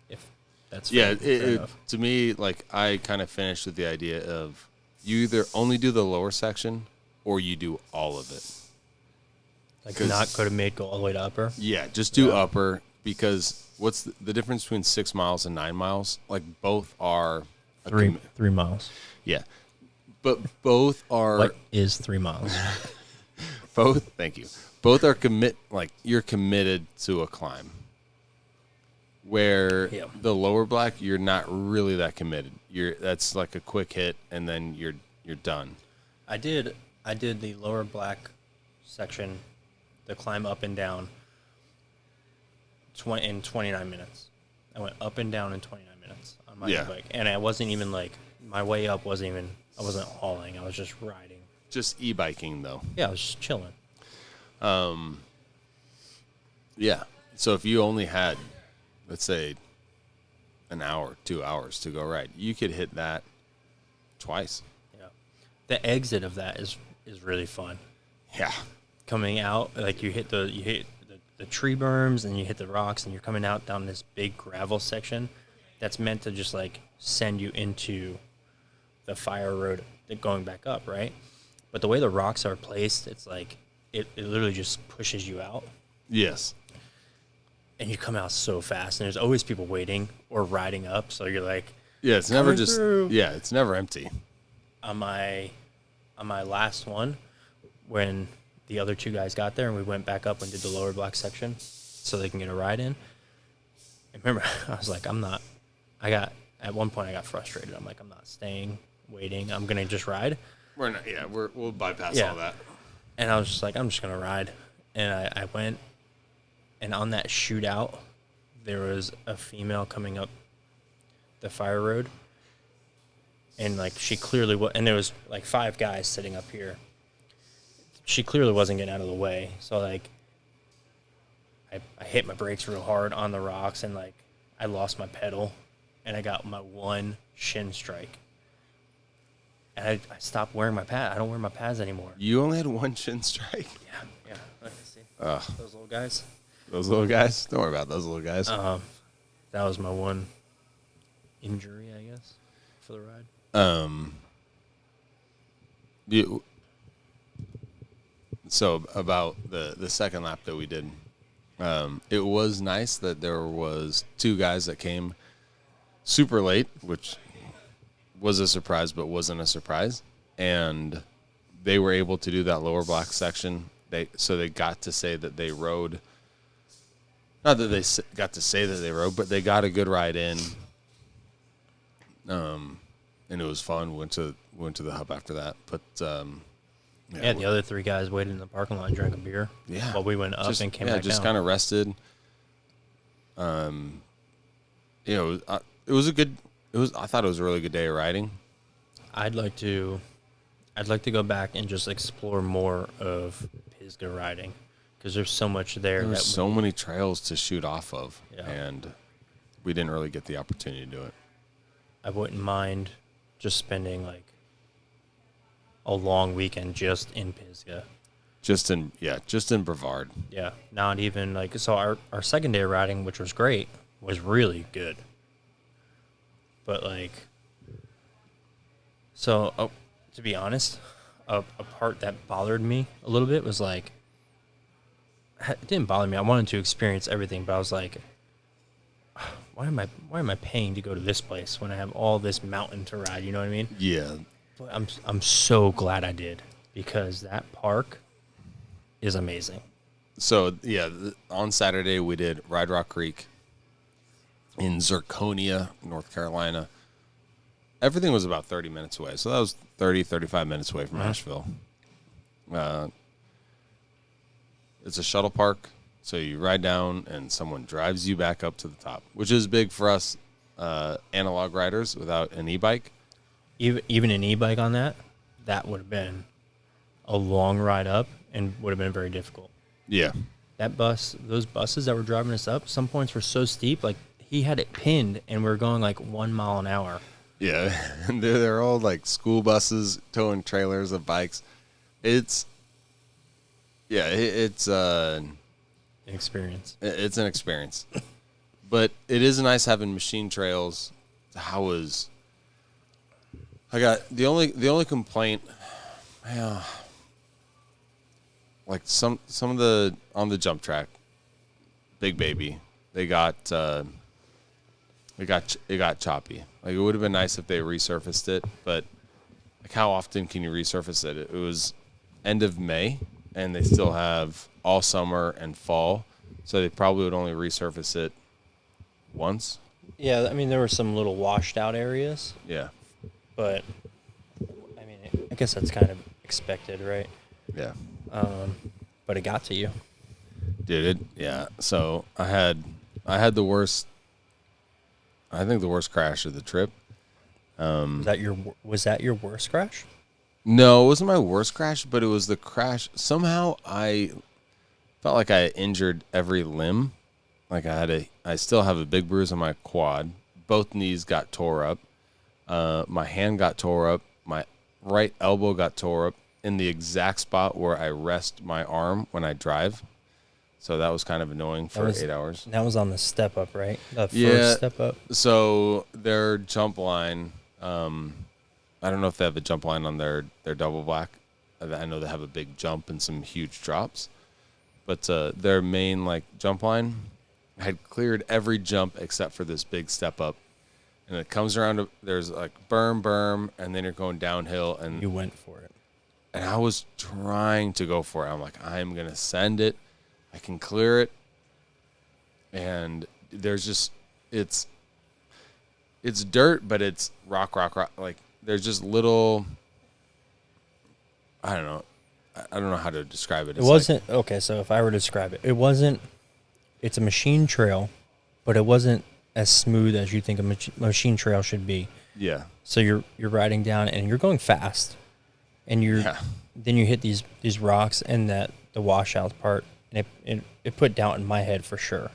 If that's Yeah, fair enough. to me, like, I kind of finished with the idea of you either only do the lower section or you do all of it. Like not go to mid, go all the way to upper. Yeah, just do upper, because what's the difference between 6 miles and 9 miles? Like, both are 3 miles. Yeah, but both are What is 3 miles? both. Thank you. Both are like you're committed to a climb. Where the lower black, you're not really that committed. That's like a quick hit, and then you're done. I did the lower black section, the climb up and down, in 29 minutes. I went up and down in 29 minutes on my bike, and I wasn't even like my way up wasn't even. I wasn't hauling. I was just riding. Just e-biking though. Yeah, I was just chilling. Yeah. So if you only had, let's say, an hour, 2 hours to go ride, you could hit that twice. Yeah. The exit of that is really fun. Yeah. Coming out, like you hit the tree berms and you hit the rocks and you're coming out down this big gravel section that's meant to just like send you into the fire road going back up, right? But the way the rocks are placed, it's like it literally just pushes you out. Yes. And you come out so fast, and there's always people waiting or riding up, so you're like, yeah, it's never just through. Yeah, it's never empty. On my last one, when the other two guys got there and we went back up and did the lower black section so they can get a ride in. I remember I was like, at one point I got frustrated. I'm like, I'm not staying, waiting. I'm going to just ride. We'll bypass all that. And I was just like, I'm just going to ride. And I went, and on that shootout, there was a female coming up the fire road. And like, she clearly and there was like 5 guys sitting up here. She clearly wasn't getting out of the way. So like, I hit my brakes real hard on the rocks, and like, I lost my pedal, and I got my one shin strike. And I stopped wearing my pad. I don't wear my pads anymore. You only had one shin strike? Yeah. I can see. Those little guys. Those little guys? Don't worry about those little guys. That was my one injury, I guess, for the ride. So about the second lap that we did, it was nice that there was 2 guys that came super late, which was a surprise but wasn't a surprise, and they were able to do that lower block section. They got to say that they rode. Not that they got to say that they rode, but they got a good ride in. And it was fun. Went to the hub after that, but the other 3 guys waited in the parking lot and drank a beer. Yeah, while we went up and came back just down. kind of rested. It was a good. I thought it was a really good day of riding. I'd like to go back and just explore more of Pisgah riding, because there's so much there. There's so many trails to shoot off of, Yeah. and we didn't really get the opportunity to do it. I wouldn't mind just spending like a long weekend just in Pisgah. Just in Brevard. Yeah, not even like, so our second day of riding, which was great, was really good. But like, so to be honest, a part that bothered me a little bit was like, it didn't bother me. I wanted to experience everything, but I was like, why am I paying to go to this place when I have all this mountain to ride? You know what I mean? Yeah. But I'm so glad I did, because that park is amazing. So yeah, on Saturday we did Ride Rock Creek in Zirconia, North Carolina. everything was about 30 minutes away. So that was 35 minutes away from Ashville. It's a shuttle park. So you ride down and someone drives you back up to the top, which is big for us analog riders without an e-bike. Even an e-bike on that would have been a long ride up and would have been very difficult. Yeah. Those buses that were driving us up, some points were so steep, like he had it pinned and we were going like 1 mile an hour. Yeah. And they're all like school buses towing trailers of bikes. It's An experience. It's an experience. But it is nice having machine trails. I got the only complaint, like some of the on the jump track, Big Baby, it got choppy. Like it would have been nice if they resurfaced it, but like how often can you resurface it? It was end of May, and they still have all summer and fall, so they probably would only resurface it once. Yeah, I mean there were some little washed out areas. Yeah. But I mean, I guess that's kind of expected, right? Yeah. But it got to you. Dude, yeah. So I had the worst. I think the worst crash of the trip. Was that your worst crash? No, it wasn't my worst crash, but it was the crash. Somehow I felt like I injured every limb. Like I still have a big bruise on my quad. Both knees got tore up. My hand got tore up. My right elbow got tore up in the exact spot where I rest my arm when I drive. So that was kind of annoying for 8 hours. That was on the step up, right? The first step up. So their jump line, I don't know if they have a jump line on their double black. I know they have a big jump and some huge drops. But their main like jump line had cleared every jump except for this big step up. And it comes around, there's like berm, and then you're going downhill. And you went for it. And I was trying to go for it. I'm like, I'm going to send it. I can clear it. And there's just, it's dirt, but it's rock. Like, there's just little, I don't know how to describe it. It wasn't, okay, so if I were to describe it, it's a machine trail, but it wasn't as smooth as you think a machine trail should be. Yeah. So you're riding down and you're going fast, and then you hit these rocks and the washout part, and it put doubt in my head for sure.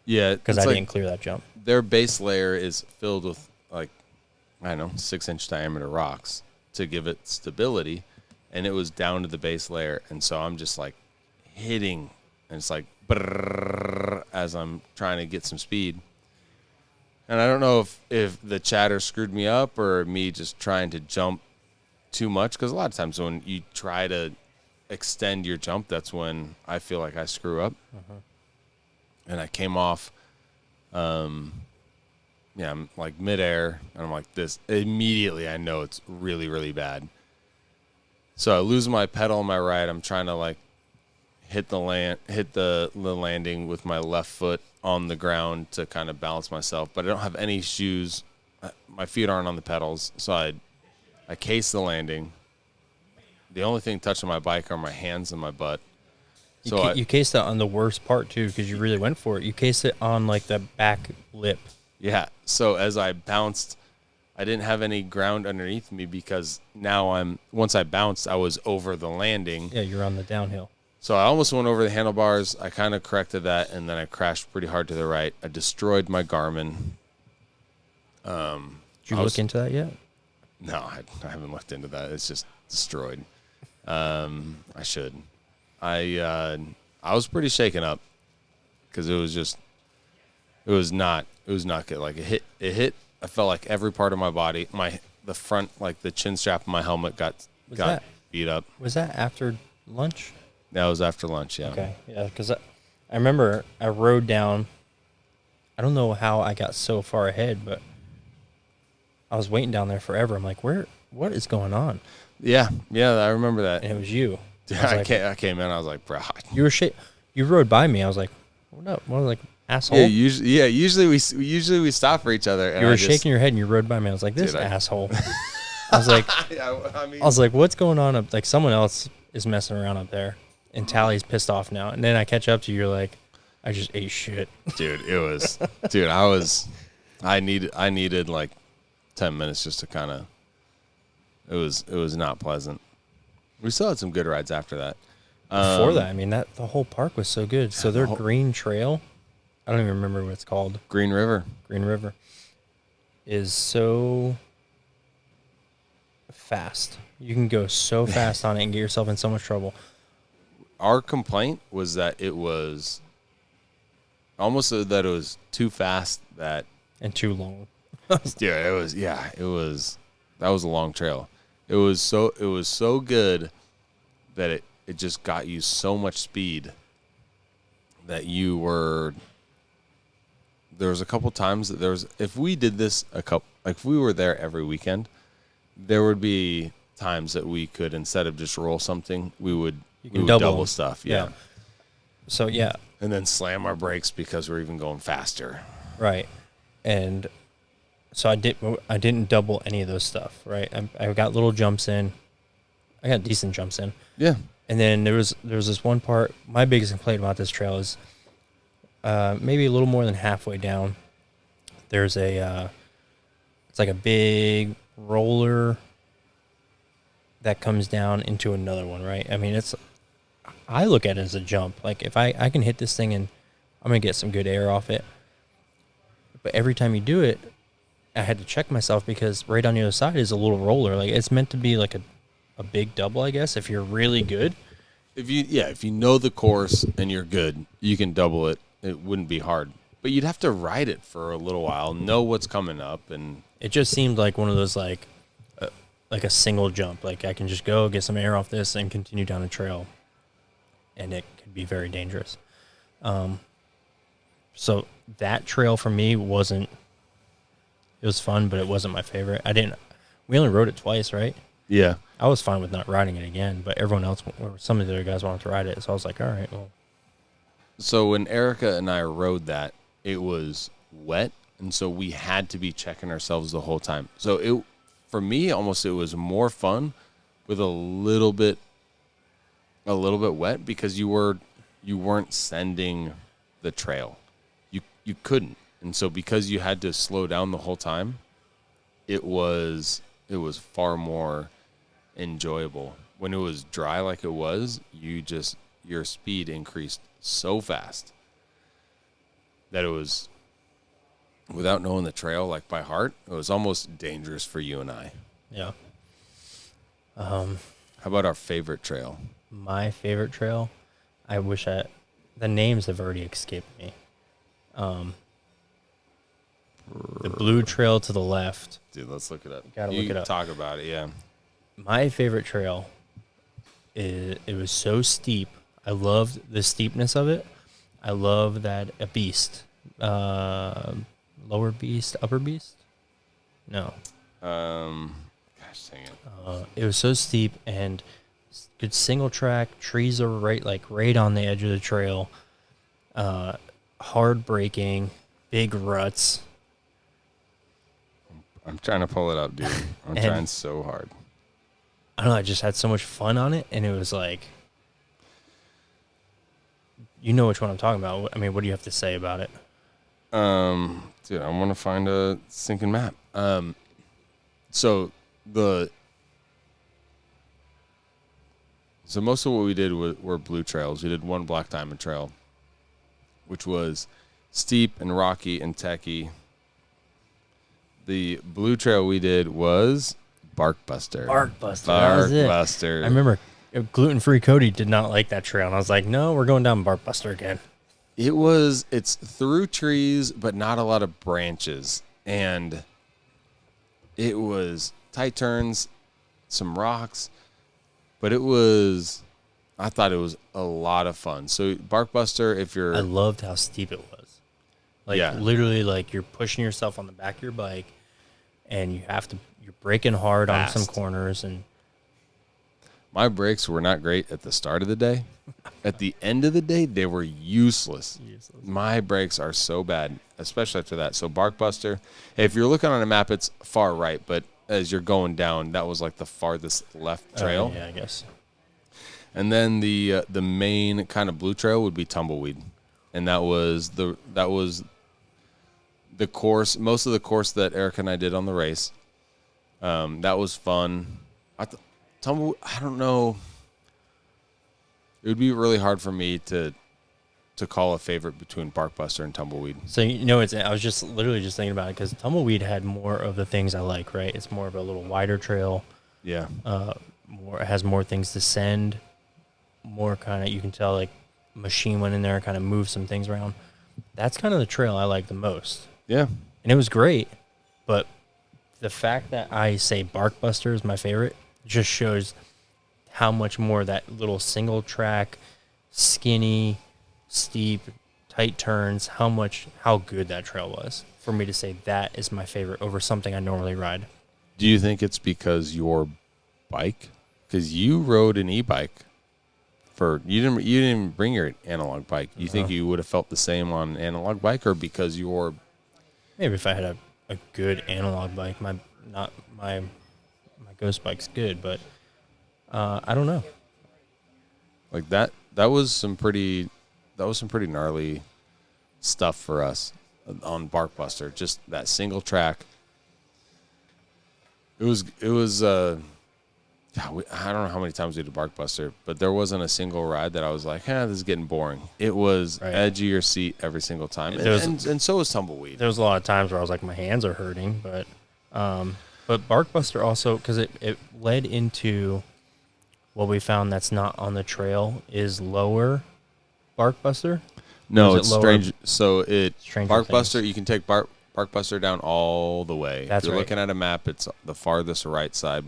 Yeah, because I didn't clear that jump. Their base layer is filled with like 6-inch diameter rocks to give it stability, and it was down to the base layer, and so I'm just like hitting, and it's like brrr, as I'm trying to get some speed. And I don't know if the chatter screwed me up or me just trying to jump too much, because a lot of times when you try to extend your jump, that's when I feel like I screw up. And I came off, I'm like midair, and I'm like this. Immediately, I know it's really, really bad. So I lose my pedal on my right. I'm trying to like hit the landing with my left foot on the ground to kind of balance myself, but I don't have any shoes. My feet aren't on the pedals, so I case the landing. The only thing touching my bike are my hands and my butt. So you cased it on the worst part too, because you really went for it. You cased it on like the back lip. Yeah. So as I bounced, I didn't have any ground underneath me, because now once I bounced, I was over the landing. Yeah, you're on the downhill. So I almost went over the handlebars. I kind of corrected that, and then I crashed pretty hard to the right. I destroyed my Garmin. Did you look into that yet? No, I haven't looked into that. It's just destroyed. I should. I was pretty shaken up, because it was not good. Like it hit. I felt like every part of my body, the front, like the chin strap of my helmet got beat up. Was that after lunch? That was after lunch, yeah. Okay, yeah, because I remember I rode down. I don't know how I got so far ahead, but I was waiting down there forever. I'm like, what is going on? Yeah, I remember that. And it was you. I came in. I was like, bro. You rode by me. I was like, what up? I was like, asshole. Yeah, usually we stop for each other. And You were shaking your head and you rode by me. I was like, this asshole. I was like, I was like, what's going on up? Like someone else is messing around up there, and Tally's pissed off now. And then I catch up to you. You're like, I just ate shit, dude. I needed like 10 minutes just to kind of. It was not pleasant. We still had some good rides after that. Before that, I mean, the whole park was so good. So their green trail, I don't even remember what it's called. Green River is so fast. You can go so fast on it and get yourself in so much trouble. Our complaint was that it was almost that it was too fast and too long. Yeah, it was. That was a long trail. It was so good that it just got you so much speed that you were. There was a couple times that if we did this if we were there every weekend, there would be times that we could, instead of just roll something, we would double stuff. Yeah. So yeah. And then slam our brakes because we're even going faster. Right. And so I didn't double any of those stuff, right? I got little jumps in. I got decent jumps in. Yeah. And then there was this one part. My biggest complaint about this trail is maybe a little more than halfway down. There's it's like a big roller that comes down into another one, right? I mean, I look at it as a jump. Like if I can hit this thing and I'm gonna get some good air off it. But every time you do it, I had to check myself because right on the other side is a little roller. Like it's meant to be like a big double, I guess, if you're really good. If you know the course and you're good, you can double it. It wouldn't be hard. But you'd have to ride it for a little while, know what's coming up, and it just seemed like one of those like a single jump. Like I can just go get some air off this and continue down the trail, and it could be very dangerous. So that trail for me wasn't. It was fun, but it wasn't my favorite. We only rode it twice, right? Yeah. I was fine with not riding it again, but everyone else, or some of the other guys wanted to ride it, so I was like, all right, well. So when Erica and I rode that, it was wet, and so we had to be checking ourselves the whole time. So for me, almost it was more fun with a little bit wet because you weren't sending the trail. You couldn't. And so because you had to slow down the whole time, it was far more enjoyable. When it was dry like it was, your speed increased so fast that it was, without knowing the trail like by heart, it was almost dangerous for you and I. Yeah. How about our favorite trail? My favorite trail? I wish the names have already escaped me. The blue trail to the left. Dude, let's look it up. Gotta look it up. Talk about it, yeah. My favorite trail, it was so steep. I loved the steepness of it. I love that a beast. Lower beast, upper beast? No. Gosh dang it. It was so steep and good single track. Trees are right on the edge of the trail. Hard braking, big ruts. I'm trying to pull it up, dude. I'm trying so hard. I don't know. I just had so much fun on it, and it was like, you know which one I'm talking about. I mean, what do you have to say about it? Dude, I want to find a sinking map. So most of what we did were blue trails. We did one black diamond trail, which was steep and rocky and techy. The blue trail we did was Barkbuster. Barkbuster. I remember gluten-free Cody did not like that trail, and I was like, no, we're going down Barkbuster again. It's through trees, but not a lot of branches. And it was tight turns, some rocks, but I thought it was a lot of fun. So Barkbuster, I loved how steep it was. Literally, you're pushing yourself on the back of your bike, and you're braking hard on some corners. And my brakes were not great at the start of the day, at the end of the day, they were useless. Useless. My brakes are so bad, especially after that. So Barkbuster, if you're looking on a map, it's far right, but as you're going down, that was like the farthest left trail. Yeah, I guess. And then the main kind of blue trail would be Tumbleweed, and that was the course. Most of the course that Eric and I did on the race. That was fun. I don't know. It would be really hard for me to call a favorite between Barkbuster and Tumbleweed. So I was just literally just thinking about it because Tumbleweed had more of the things I like. Right, it's more of a little wider trail. Yeah. It has more things to send. More kind of, you can tell like machine went in there and kind of moved some things around. That's kind of the trail I like the most. Yeah. And it was great, but the fact that I say Barkbuster is my favorite just shows how much more that little single track, skinny, steep, tight turns, how good that trail was for me to say that is my favorite over something I normally ride. Do you think it's because your bike? Because you rode an e-bike. You didn't even bring your analog bike. You think you would have felt the same on an analog bike, or because your maybe if I had a good analog bike, my ghost bike's good, but I don't know. Like that was some pretty gnarly stuff for us on Barkbuster. Just that single track. It was I don't know how many times we did Barkbuster, but there wasn't a single ride that I was like, this is getting boring. It was edge of your seat every single time. And so was Tumbleweed. There was a lot of times where I was like, my hands are hurting, but Barkbuster also, because it led into what we found that's not on the trail is lower Barkbuster. No, it's strange. So Barkbuster, things? You can take Barkbuster down all the way. That's if you're right. looking at a map, it's the farthest right side.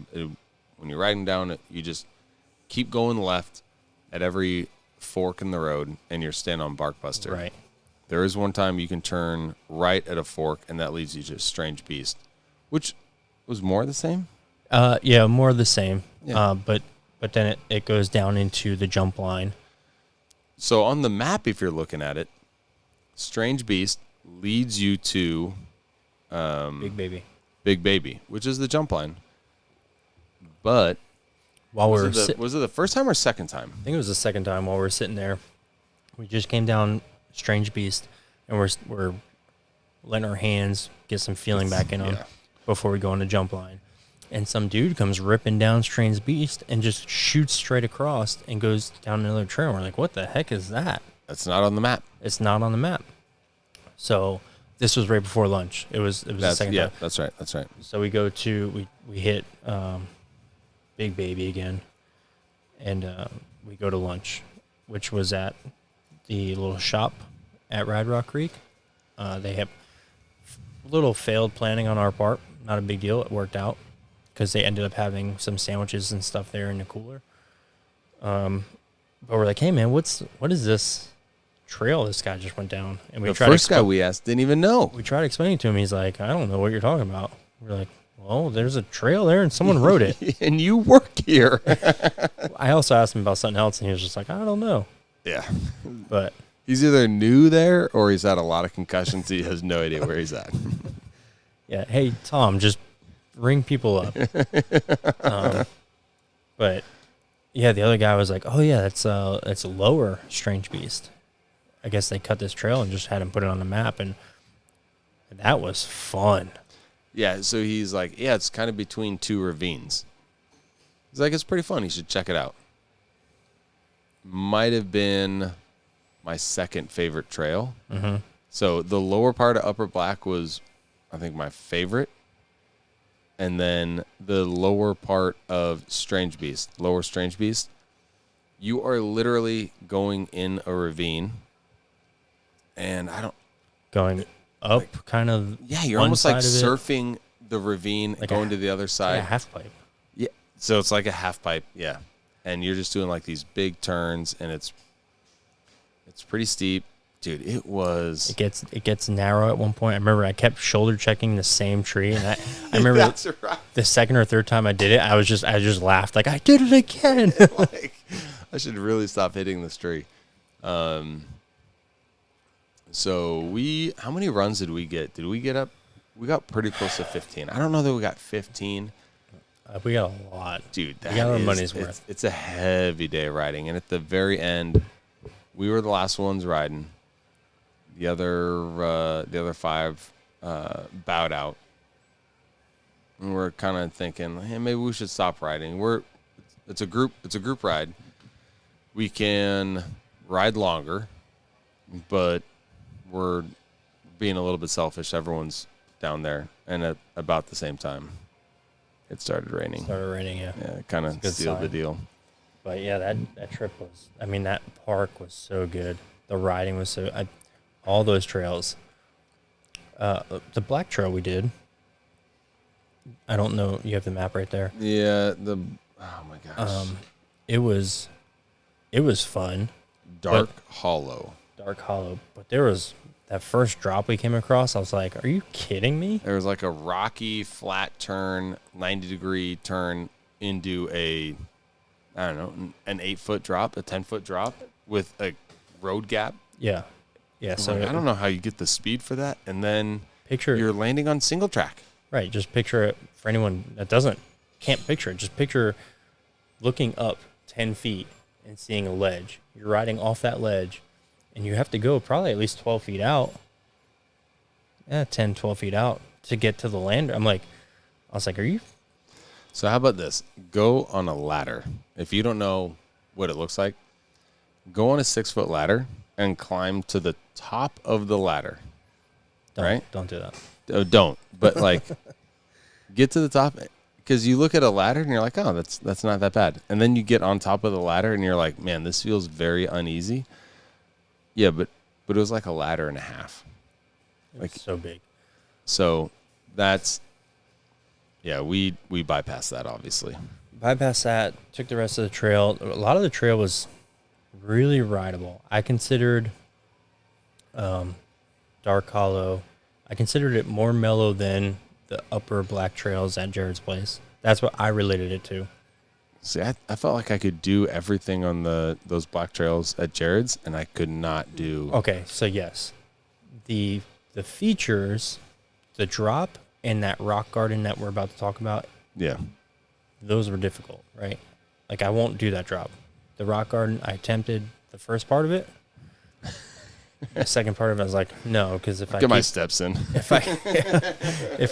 When you're riding down it, you just keep going left at every fork in the road, and you're staying on Barkbuster. Right. There is one time you can turn right at a fork, and that leads you to Strange Beast, which was more the same? Yeah, more the same. Yeah. But then it goes down into the jump line. So on the map, if you're looking at it, Strange Beast leads you to Big Baby, which is the jump line. But was it the first time or second time? I think it was the second time while we were sitting there. We just came down Strange Beast, and we're letting our hands get some feeling back in them before we go on the jump line. And some dude comes ripping down Strange Beast and just shoots straight across and goes down another trail. We're like, what the heck is that? That's not on the map. It's not on the map. So this was right before lunch. It was the second time. That's right. So we go to, we hit Big Baby again, and we go to lunch, which was at the little shop at Ride Rock Creek. They have a little failed planning on our part. Not a big deal. It worked out because they ended up having some sandwiches and stuff there in the cooler. But we're like, hey, man, what is this trail this guy just went down? And the first guy we asked didn't even know. We tried explaining to him. He's like, I don't know what you're talking about. We're like, well, there's a trail there and someone wrote it. And you work here. I also asked him about something else, and he was just like, I don't know. Yeah. But he's either new there or he's had a lot of concussions. He has no idea where he's at. Yeah. Hey, Tom, just ring people up. But yeah, the other guy was like, oh, yeah, it's a lower Strange Beast. I guess they cut this trail and just had him put it on the map, and that was fun. Yeah, so he's like, it's kind of between two ravines. He's like, it's pretty fun. You should check it out. Might have been my second favorite trail. Mm-hmm. So the lower part of Upper Black was, I think, my favorite. And then the lower part of Lower Strange Beast, you are literally going in a ravine. And going up, like, kind of. Yeah, you're almost like surfing the ravine, like going to the other side. Like a half pipe. Yeah, so it's like a half pipe. Yeah, and you're just doing like these big turns, and it's pretty steep, dude. It gets narrow at one point. I remember I kept shoulder checking the same tree, and I remember that's right. The second or third time I did it, I just laughed like I did it again. Like, I should really stop hitting this tree. So how many runs did we get? Did we get up? We got pretty close to 15. I don't know that we got 15. We got a lot. Dude, we got our money's worth. It's a heavy day of riding. And at the very end, we were the last ones riding. The other 5 bowed out. And we're kind of thinking, hey, maybe we should stop riding. It's a group ride. We can ride longer, but we're being a little bit selfish. Everyone's down there, and at about the same time, it started raining. Yeah. Yeah, it kind of sealed the deal. But yeah, that trip was. I mean, that park was so good. The riding was all those trails. The Black Trail we did. I don't know. You have the map right there. Yeah. Oh my gosh. It was fun. Dark Hollow. But there was that first drop we came across. I was like, "Are you kidding me?" There was like a rocky, flat turn, 90-degree turn into an 8-foot drop, a 10-foot drop with a road gap. Yeah. So I don't know how you get the speed for that, and then picture you're landing on single track. Right. Just picture it for anyone that can't picture it. Just picture looking up 10 feet and seeing a ledge. You're riding off that ledge, and you have to go probably at least 12 feet out. 10, 12 feet out to get to the lander. I was like, are you? So how about this? Go on a ladder. If you don't know what it looks like, go on a 6-foot ladder and climb to the top of the ladder. Don't do that. Don't. But get to the top, because you look at a ladder and you're like, oh, that's not that bad. And then you get on top of the ladder and you're like, man, this feels very uneasy. Yeah, but it was like a ladder and a half. It's so big. So that's, we bypassed that, obviously. Bypassed that, took the rest of the trail. A lot of the trail was really rideable. I considered Dark Hollow, I considered it more mellow than the upper Black Trails at Jared's place. That's what I related it to. See, I felt like I could do everything on those Black Trails at Jared's, and I could not do. Okay, so yes, the features, the drop, and that rock garden that we're about to talk about. Yeah, those were difficult, right? Like, I won't do that drop. The rock garden, I attempted the first part of it. The second part of it, I was like, no, because if I get my steps in. If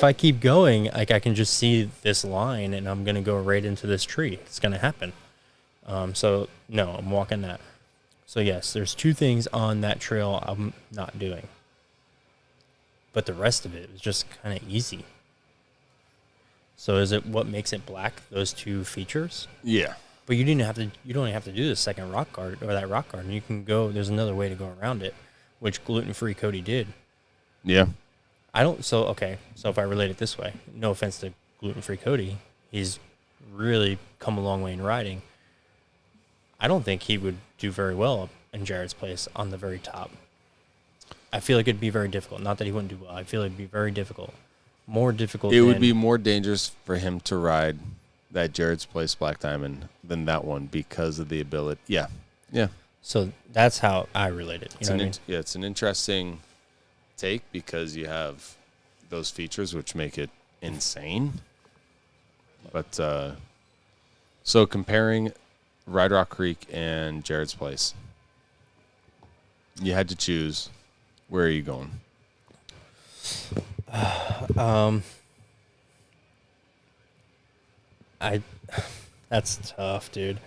I keep going, like, I can just see this line, and I'm gonna go right into this tree. It's gonna happen. So no, I'm walking that. So yes, there's 2 things on that trail I'm not doing, but the rest of it is just kind of easy. So is it what makes it black? Those 2 features? Yeah. But you don't have to do the second rock garden or that rock garden. You can go. There's another way to go around it, which gluten-free Cody did. Yeah. So if I relate it this way, no offense to gluten-free Cody, he's really come a long way in riding. I don't think he would do very well up in Jared's place on the very top. I feel like it'd be very difficult. Not that he wouldn't do well. I feel it'd be very difficult. More difficult. It would be more dangerous for him to ride that Jared's place Black Diamond than that one because of the ability. Yeah. Yeah. So that's how I relate it. It's an interesting take because you have those features which make it insane. But so comparing Ride Rock Creek and Jared's place, you had to choose. Where are you going? That's tough, dude.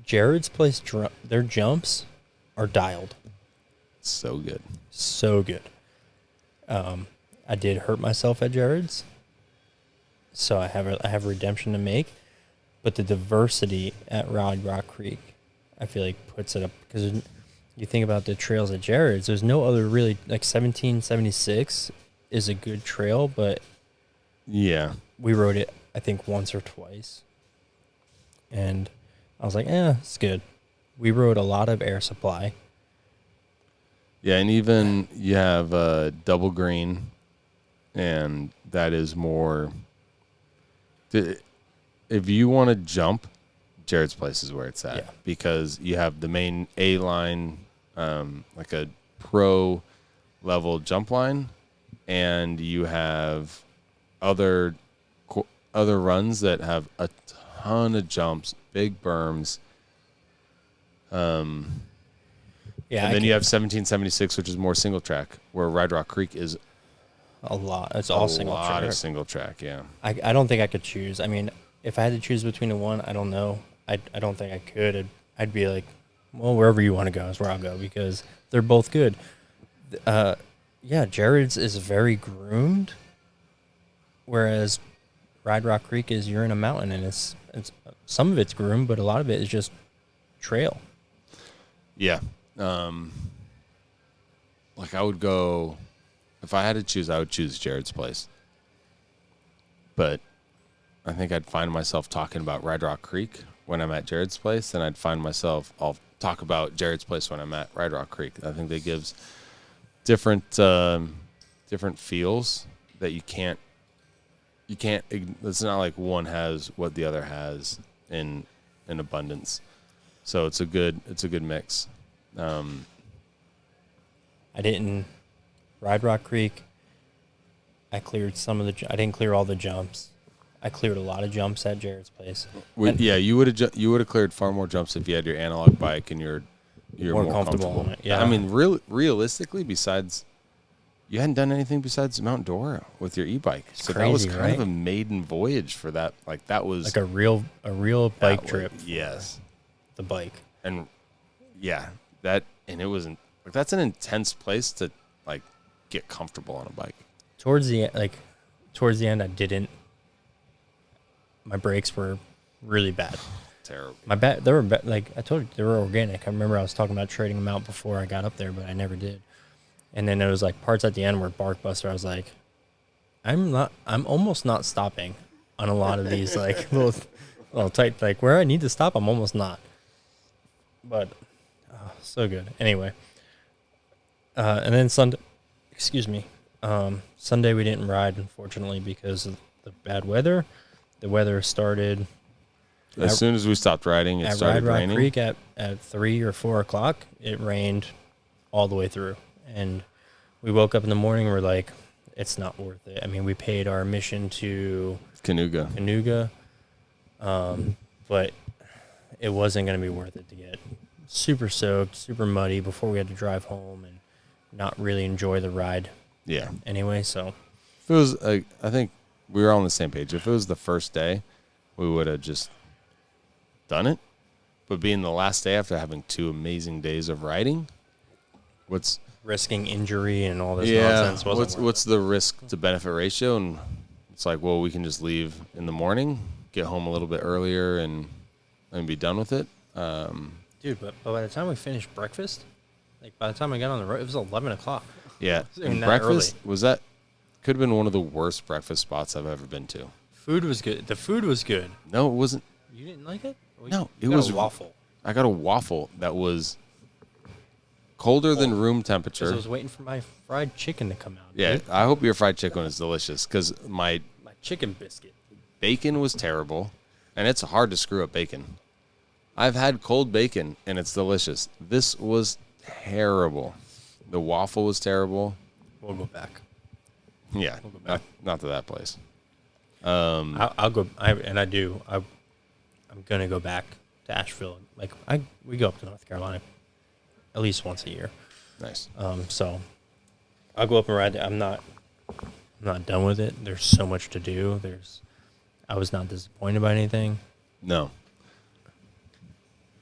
Jared's place, their jumps are dialed. So good. So good. I did hurt myself at Jared's, so I have redemption to make. But the diversity at Ride Rock Creek, I feel like puts it up, because you think about the trails at Jared's, there's no other really, like 1776 is a good trail, but yeah, we rode it I think once or twice, and I was like, it's good. We rode a lot of Air Supply. Yeah, and even you have Double Green, and that is more. If you want to jump Jared's Place is where it's at, Yeah. because you have the main A line, like a pro level jump line, and you have other runs that have a ton of jumps, big berms. Yeah, And then you have 1776, which is more single track, where Red Rock Creek is a lot. It's all single track. A lot of single track, yeah. I don't think I could choose. I mean, if I had to choose between the one, I don't know. I don't think I could. I'd be like, well, wherever you want to go is where I'll go, because they're both good. Yeah, Jared's is very groomed, whereas Ride Rock Creek is you're in a mountain, and it's some of it's groomed, but a lot of it is just trail. Yeah. Like I would go, if I had to choose, I would choose Jared's Place. But I think I'd find myself talking about Red Rock Creek when I'm at Jared's Place, and I'll talk about Jared's Place when I'm at Red Rock Creek. I think that gives different feels that you can't. It's not like one has what the other has in abundance. So it's a good mix. I didn't Ride Rock Creek. I cleared I didn't clear all the jumps. I cleared a lot of jumps at Jared's Place. You would have cleared far more jumps if you had your analog bike and you're more comfortable on it. Yeah. I mean, realistically, besides, you hadn't done anything besides Mount Dora with your e-bike, so crazy, that was kind right? of a maiden voyage for that. Like that was like a real bike trip. Yes, the bike. And yeah, it wasn't like that's an intense place to like get comfortable on a bike. Towards the end, I didn't. My brakes were really bad. Terrible. They were like I told you, they were organic. I remember I was talking about trading them out before I got up there, but I never did. And then there was like parts at the end where bark buster. I was like, I'm almost not stopping on a lot of these like little tight, like where I need to stop, I'm almost not. But so good. Anyway, and then Sunday we didn't ride, unfortunately, because of the bad weather. The weather started as soon as we stopped riding. It started Ride Rock raining. Creek at 3 or 4 o'clock. It rained all the way through, and we woke up in the morning. And we're like, it's not worth it. I mean, we paid our admission to Canuga, but it wasn't going to be worth it to get super soaked, super muddy before we had to drive home and not really enjoy the ride. Yeah. Anyway, so if it was, I think we were all on the same page. If it was the first day, we would have just done it. But being the last day after having 2 amazing days of riding, what's risking injury and all this nonsense wasn't worth what's the risk to benefit ratio? And it's like, well, we can just leave in the morning, get home a little bit earlier, and be done with it. Dude, but by the time we finished breakfast, like by the time I got on the road, it was 11 o'clock. Yeah, and breakfast could have been one of the worst breakfast spots I've ever been to. Food was good. The food was good. No, it wasn't. You didn't like it? No, it was a waffle. I got a waffle that was colder than room temperature. I was waiting for my fried chicken to come out. Yeah, dude. I hope your fried chicken is delicious, because my chicken biscuit. Bacon was terrible, and it's hard to screw up bacon. I've had cold bacon, and it's delicious. This was terrible. The waffle was terrible. We'll go back. Yeah, We'll go back. Not to that place. I'll go. I do. I'm gonna go back to Asheville. Like we go up to North Carolina at least once a year. Nice. So I'll go up and ride. I'm not done with it. There's so much to do. I was not disappointed by anything. No.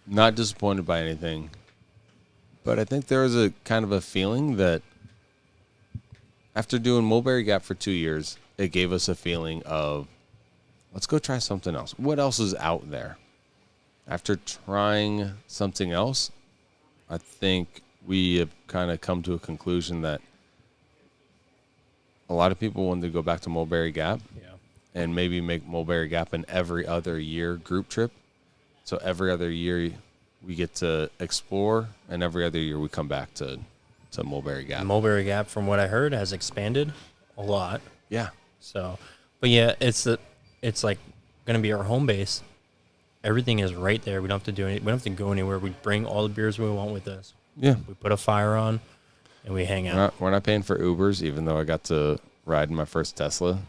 Not disappointed by anything. But I think there was a kind of a feeling that after doing Mulberry Gap for 2 years, it gave us a feeling of, let's go try something else. What else is out there? After trying something else, I think we have kind of come to a conclusion that a lot of people wanted to go back to Mulberry Gap. Yeah. And maybe make Mulberry Gap an every other year group trip. So every other year we get to explore, and every other year we come back to Mulberry Gap. Mulberry Gap, from what I heard, has expanded a lot. Yeah. So, but yeah, it's like going to be our home base. everything is right there. We don't have to do any. We don't have to go anywhere. We bring all the beers we want with us. Yeah. We put a fire on, and we hang out. We're not paying for Ubers, even though I got to ride in my first Tesla.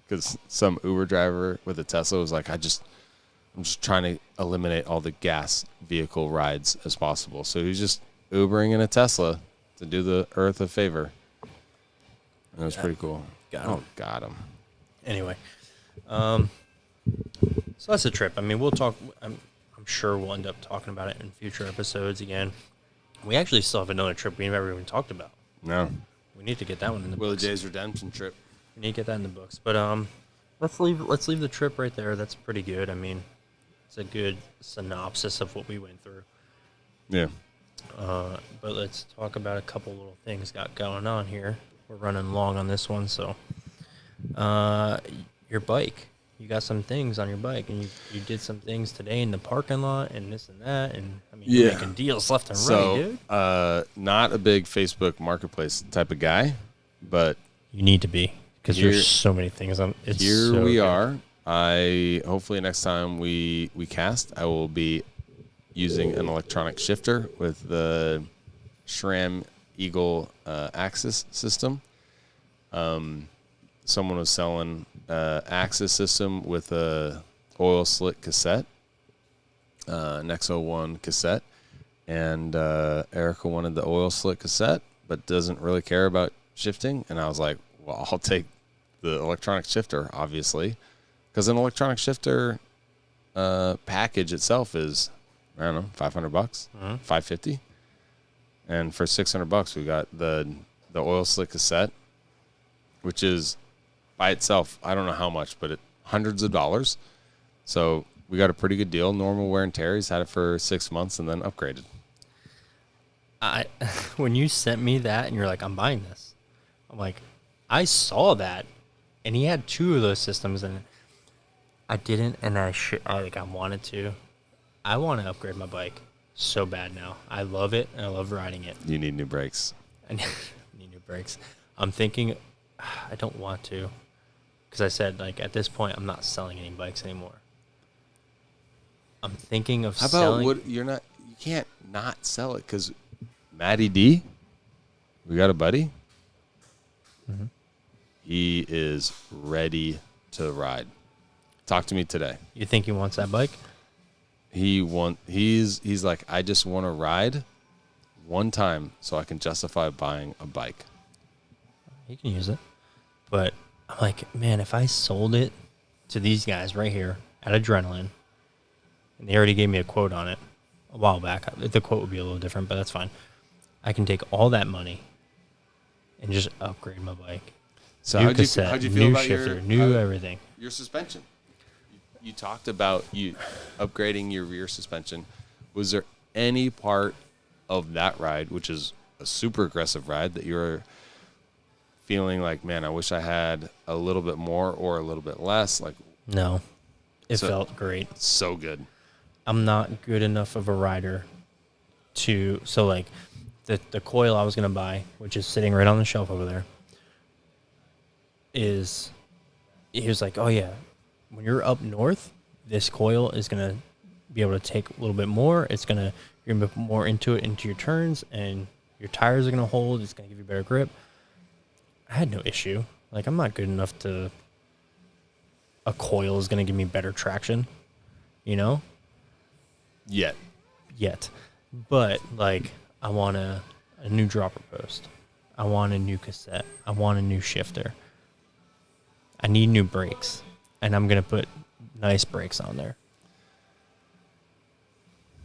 Because some Uber driver with a Tesla was like, I'm just trying to eliminate all the gas vehicle rides as possible. So he's just Ubering in a Tesla to do the earth a favor. And it was pretty cool. Got him. Anyway, so that's a trip. I mean, we'll talk. I'm sure we'll end up talking about it in future episodes again. We actually still have another trip we never even talked about. No. We need to get that one in the Willie books. J's redemption trip. We need to get that in the books. But let's leave the trip right there. That's pretty good. I mean, it's a good synopsis of what we went through. Yeah. But let's talk about a couple little things got going on here. We're running long on this one, so your bike. You got some things on your bike, and you did some things today in the parking lot, and this and that, and I mean, you're making deals left and right, dude. Not a big Facebook Marketplace type of guy, but you need to be because there's so many things on. It's here so we good. are. Hopefully next time we cast, I will be using an electronic shifter with the SRAM Eagle Axis system. Someone was selling Axis system with a oil slick cassette, an X01 cassette, and Erica wanted the oil slick cassette, but doesn't really care about shifting. And I was like, well, I'll take the electronic shifter, obviously, because an electronic shifter package itself is, I don't know, $500, $550, and for $600 we got the oil slick cassette, which is by itself, I don't know how much, but hundreds of dollars. So we got a pretty good deal. Normal wear and tear. He's had it for 6 months and then upgraded. When you sent me that and you're like, I'm buying this, I'm like, I saw that, and he had 2 of those systems, and I didn't, and I wanted to. I want to upgrade my bike so bad now. I love it, and I love riding it. You need new brakes. I need new brakes. I'm thinking, I don't want to, because I said, like, at this point, I'm not selling any bikes anymore. I'm thinking of selling. How about you can't not sell it, because Matty D, we got a buddy. Mm-hmm. He is ready to ride. Talk to me today. You think he wants that bike? He's like, I just want to ride one time so I can justify buying a bike. He can use it. But I'm like, man, if I sold it to these guys right here at Adrenaline, and they already gave me a quote on it a while back. The quote would be a little different, but that's fine. I can take all that money and just upgrade my bike. So new cassette, how'd you feel new about shifter, new everything. Your suspension. You talked about you upgrading your rear suspension. Was there any part of that ride, which is a super aggressive ride, that you're feeling like, man, I wish I had a little bit more or a little bit less? Like, no, it felt great. So good. I'm not good enough of a rider to, so like the coil I was going to buy, which is sitting right on the shelf over there, he was like, oh yeah, when you're up north, this coil is going to be able to take a little bit more. You're going to put more into your turns, and your tires are going to hold. It's going to give you better grip. I had no issue. Like, I'm not good enough to, a coil is going to give me better traction, you know? Yet. But, like, I want a new dropper post. I want a new cassette. I want a new shifter. I need new brakes. And I'm going to put nice brakes on there.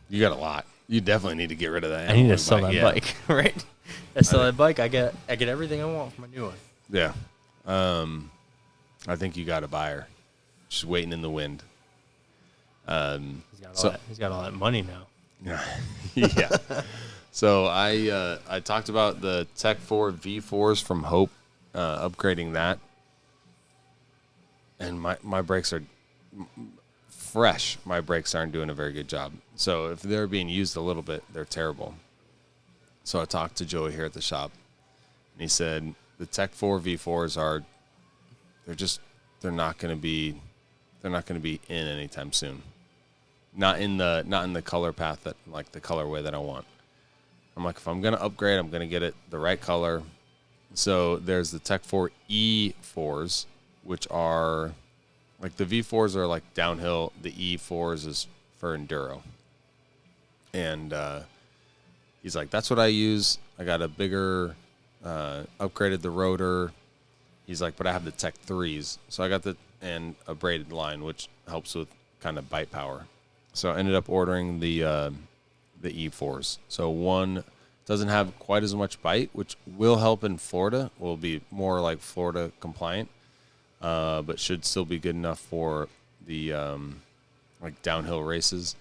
You got a lot. You definitely need to get rid of that. I need to sell that bike, right? I sell that bike. I get everything I want from a new one. Yeah. I think you got a buyer. Just waiting in the wind. He's got all that money now. Yeah. So I talked about the Tech 4 V4s from Hope, upgrading that. And my brakes are fresh. My brakes aren't doing a very good job. So if they're being used a little bit, they're terrible. So I talked to Joey here at the shop, and he said the Tech 4 V4s they're not going to be in anytime soon. not in the color path that like the colorway that I want. I'm like, if I'm gonna upgrade, I'm gonna get it the right color. So there's the Tech 4 E4s, which are like the V4s are like downhill. The E4s is for enduro. And he's like, that's what I use. I got a bigger, upgraded the rotor. He's like, but I have the Tech 3s. So I got and a braided line, which helps with kind of bite power. So I ended up ordering the E4s. So one doesn't have quite as much bite, which will help in Florida. Will be more like Florida compliant, but should still be good enough for the like downhill races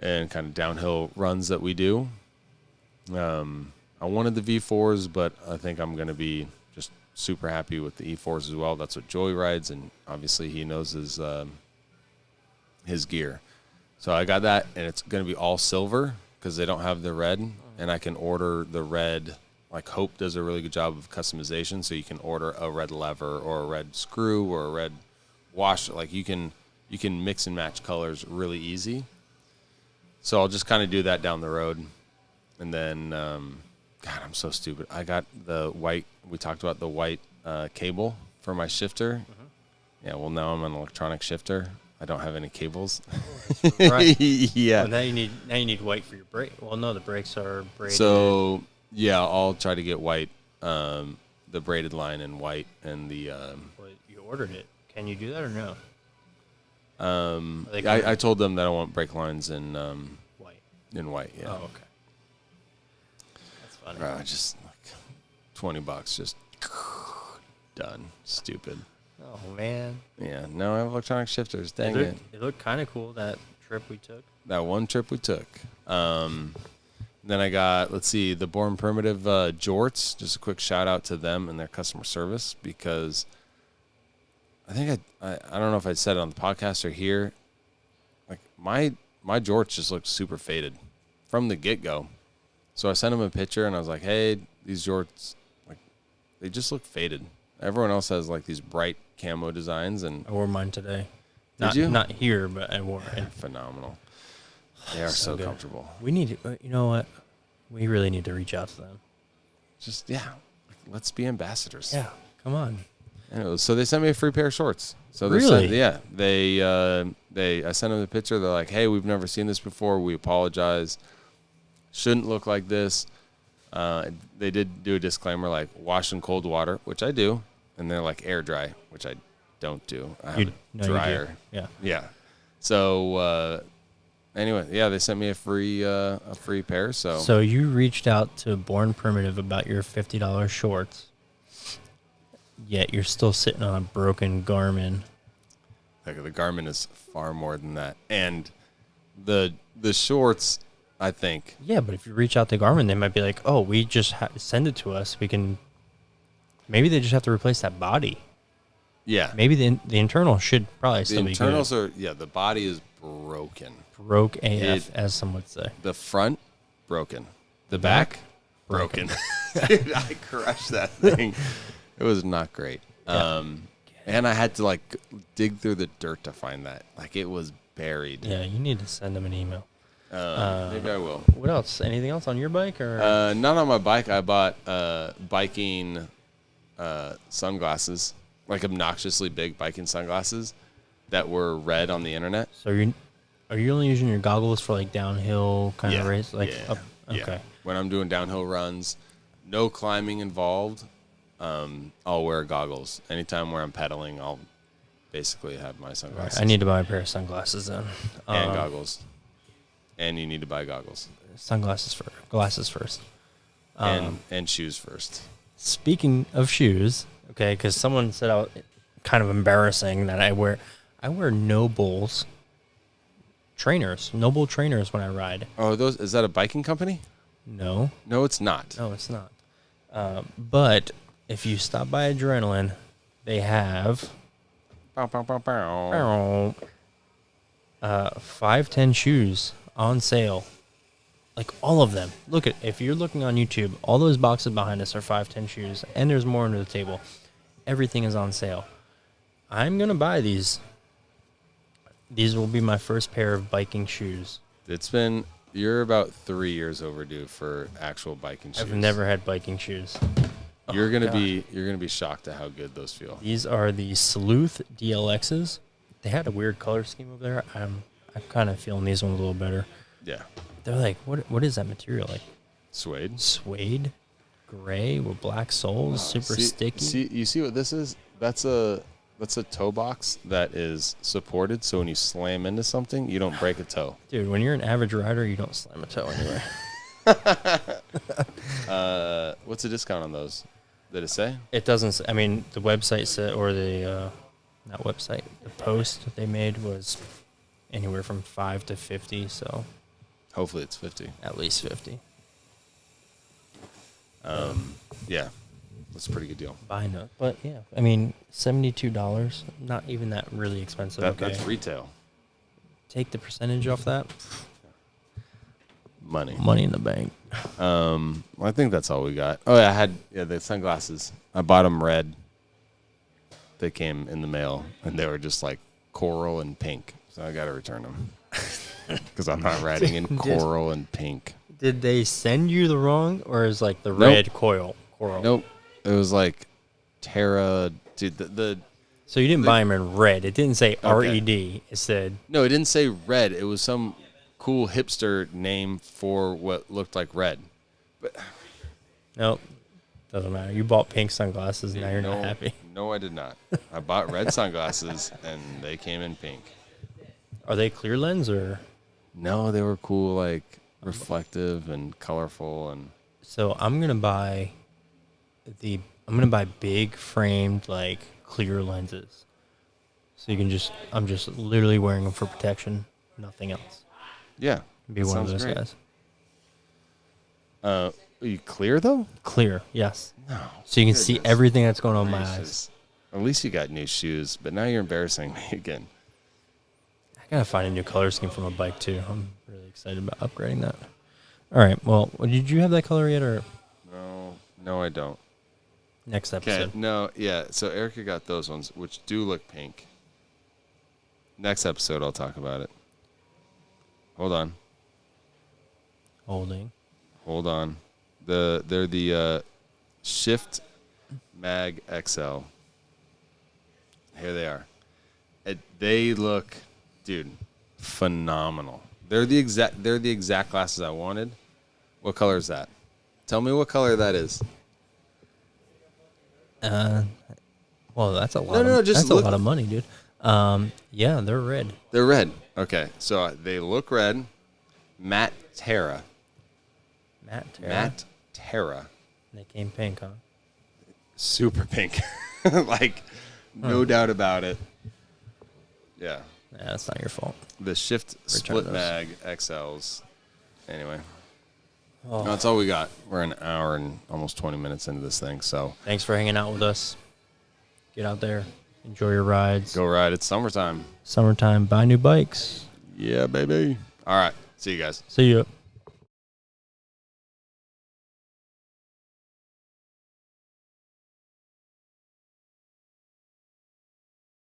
and kind of downhill runs that we do. I wanted the V4s, but I think I'm going to be just super happy with the E4s as well. That's what Joey rides, and obviously he knows his gear. So I got that, and it's going to be all silver because they don't have the red, and I can order the red. Like Hope does a really good job of customization, so you can order a red lever or a red screw or a red washer. Like you can mix and match colors really easy. So I'll just kind of do that down the road, and then God, I'm so stupid. I got the white. We talked about the white cable for my shifter. Yeah, well now I'm an electronic shifter. I don't have any cables. Right. Yeah. Well, now you need white for your brake. Well, no, the brakes are braided. So yeah, I'll try to get white, the braided line in white, and the. Well, you ordered it. Can you do that or no? I told them that I want brake lines in White. In white. Yeah. Oh, okay. That's funny. Just like $20, just done. Stupid. Oh man. Yeah. No, I have electronic shifters. Dang it. It looked kind of cool that trip we took. That one trip we took. Then I got, let's see, the Born Primitive jorts. Just a quick shout out to them and their customer service, because I think I don't know if I said it on the podcast or here. Like my jorts just looked super faded from the get go. So I sent them a picture and I was like, hey, these jorts, like, they just look faded. Everyone else has like these bright camo designs, and I wore mine today. Did you? Not here, but I wore it. Phenomenal. They are so good. comfortable. We need to, you know what? We really need to reach out to them. Just, yeah, let's be ambassadors. Yeah, come on. Anyways, so they sent me a free pair of shorts. So they Really? I sent them the picture. They're like, hey, we've never seen this before. We apologize. Shouldn't look like this. They did do a disclaimer like wash in cold water, which I do. And they're like air dry, which I don't do. I have a dryer. Yeah. Yeah. So anyway, yeah, they sent me a free pair. So you reached out to Born Primitive about your $50 shorts, yet you're still sitting on a broken Garmin. Like the Garmin is far more than that, and the shorts, I think. Yeah, but if you reach out to Garmin, they might be like, "Oh, we just send it to us. We can." Maybe they just have to replace that body. Yeah. Maybe the internal should probably still be good. The internals are, the body is broken. Broke AF, as some would say. The front, broken. The back, broken. Dude, I crushed that thing. It was not great. Yeah. And I had to, like, dig through the dirt to find that. Like, it was buried. Yeah, you need to send them an email. Maybe I will. What else? Anything else on your bike? Or not on my bike. I bought biking sunglasses, like obnoxiously big biking sunglasses that were red on the internet. So are you only using your goggles for like downhill kind of race? Like yeah. up, okay. Yeah. When I'm doing downhill runs, no climbing involved, I'll wear goggles. Anytime where I'm pedaling, I'll basically have my sunglasses. Right. I need to buy a pair of sunglasses then. And goggles. And you need to buy goggles. Glasses first. And shoes first. Speaking of shoes, okay, because someone said kind of embarrassing that I wear Noble trainers when I ride. Oh, is that a biking company? No. No, it's not. No, it's not. But if you stop by Adrenaline, they have Bow, bow, bow, bow. 510 shoes on sale. Like all of them. If you're looking on YouTube, all those boxes behind us are 510 shoes, and there's more under the table. Everything is on sale. I'm going to buy these. These will be my first pair of biking shoes. You're about 3 years overdue for actual biking shoes. I've never had biking shoes. You're gonna be shocked at how good those feel. These are the Sleuth DLXs. They had a weird color scheme over there. I'm kind of feeling these ones a little better. Yeah. They're like, what is that material like? Suede. Suede, gray with black soles, super sticky. You see what this is? That's a toe box that is supported, so when you slam into something, you don't break a toe. Dude, when you're an average rider, you don't slam a toe anyway. What's the discount on those? Did it say? It doesn't say, I mean, the website said, or the, not website, the post that they made was anywhere from 5 to 50, so. Hopefully it's 50. At least 50. Yeah. That's a pretty good deal. Buy no. But, yeah, I mean, $72, not even that really expensive. That's retail. Take the percentage off that. Money in the bank. I think that's all we got. Oh, yeah, I had the sunglasses. I bought them red. They came in the mail, and they were just like coral and pink. So I got to return them because I'm not riding in coral and pink. Did they send you the wrong, or is like the red coral? Nope. It was like Terra. Dude, So you didn't buy them in red. It didn't say RED. It said. No, it didn't say red. It was some cool hipster name for what looked like red. But nope. Doesn't matter. You bought pink sunglasses, and now you're not happy. No, I did not. I bought red sunglasses, and they came in pink. Are they clear lens or? No, they were cool, like reflective and colorful, and. So I'm gonna buy big framed like clear lenses. So you can I'm just literally wearing them for protection, nothing else. Yeah, Be one of those guys. Are you clear though? Clear, yes. No. So you can see everything that's going on in my eyes. At least you got new shoes, but now you're embarrassing me again. I gotta find a new color scheme for my bike too. I'm really excited about upgrading that. All right. Well, did you have that color yet, or? No, I don't. Next episode. Okay. No, yeah. So Erica got those ones, which do look pink. Next episode, I'll talk about it. Hold on. Hold on. They're the Shift Mag XL. Here they are. They look, dude, phenomenal. They're the exact glasses I wanted. What color is that? Tell me what color that is. Well, that's a lot. That's a lot of money, dude. Yeah, they're red. They're red. Okay, so they look red. Matte Terra. They came pink, huh? Super pink. Like, no doubt about it. Yeah. Yeah, that's not your fault. The Shift Split Mag XLs. Anyway. Oh. No, that's all we got. We're an hour and almost 20 minutes into this thing, so. Thanks for hanging out with us. Get out there. Enjoy your rides. Go ride. It's summertime. Buy new bikes. Yeah, baby. All right. See you guys. See ya.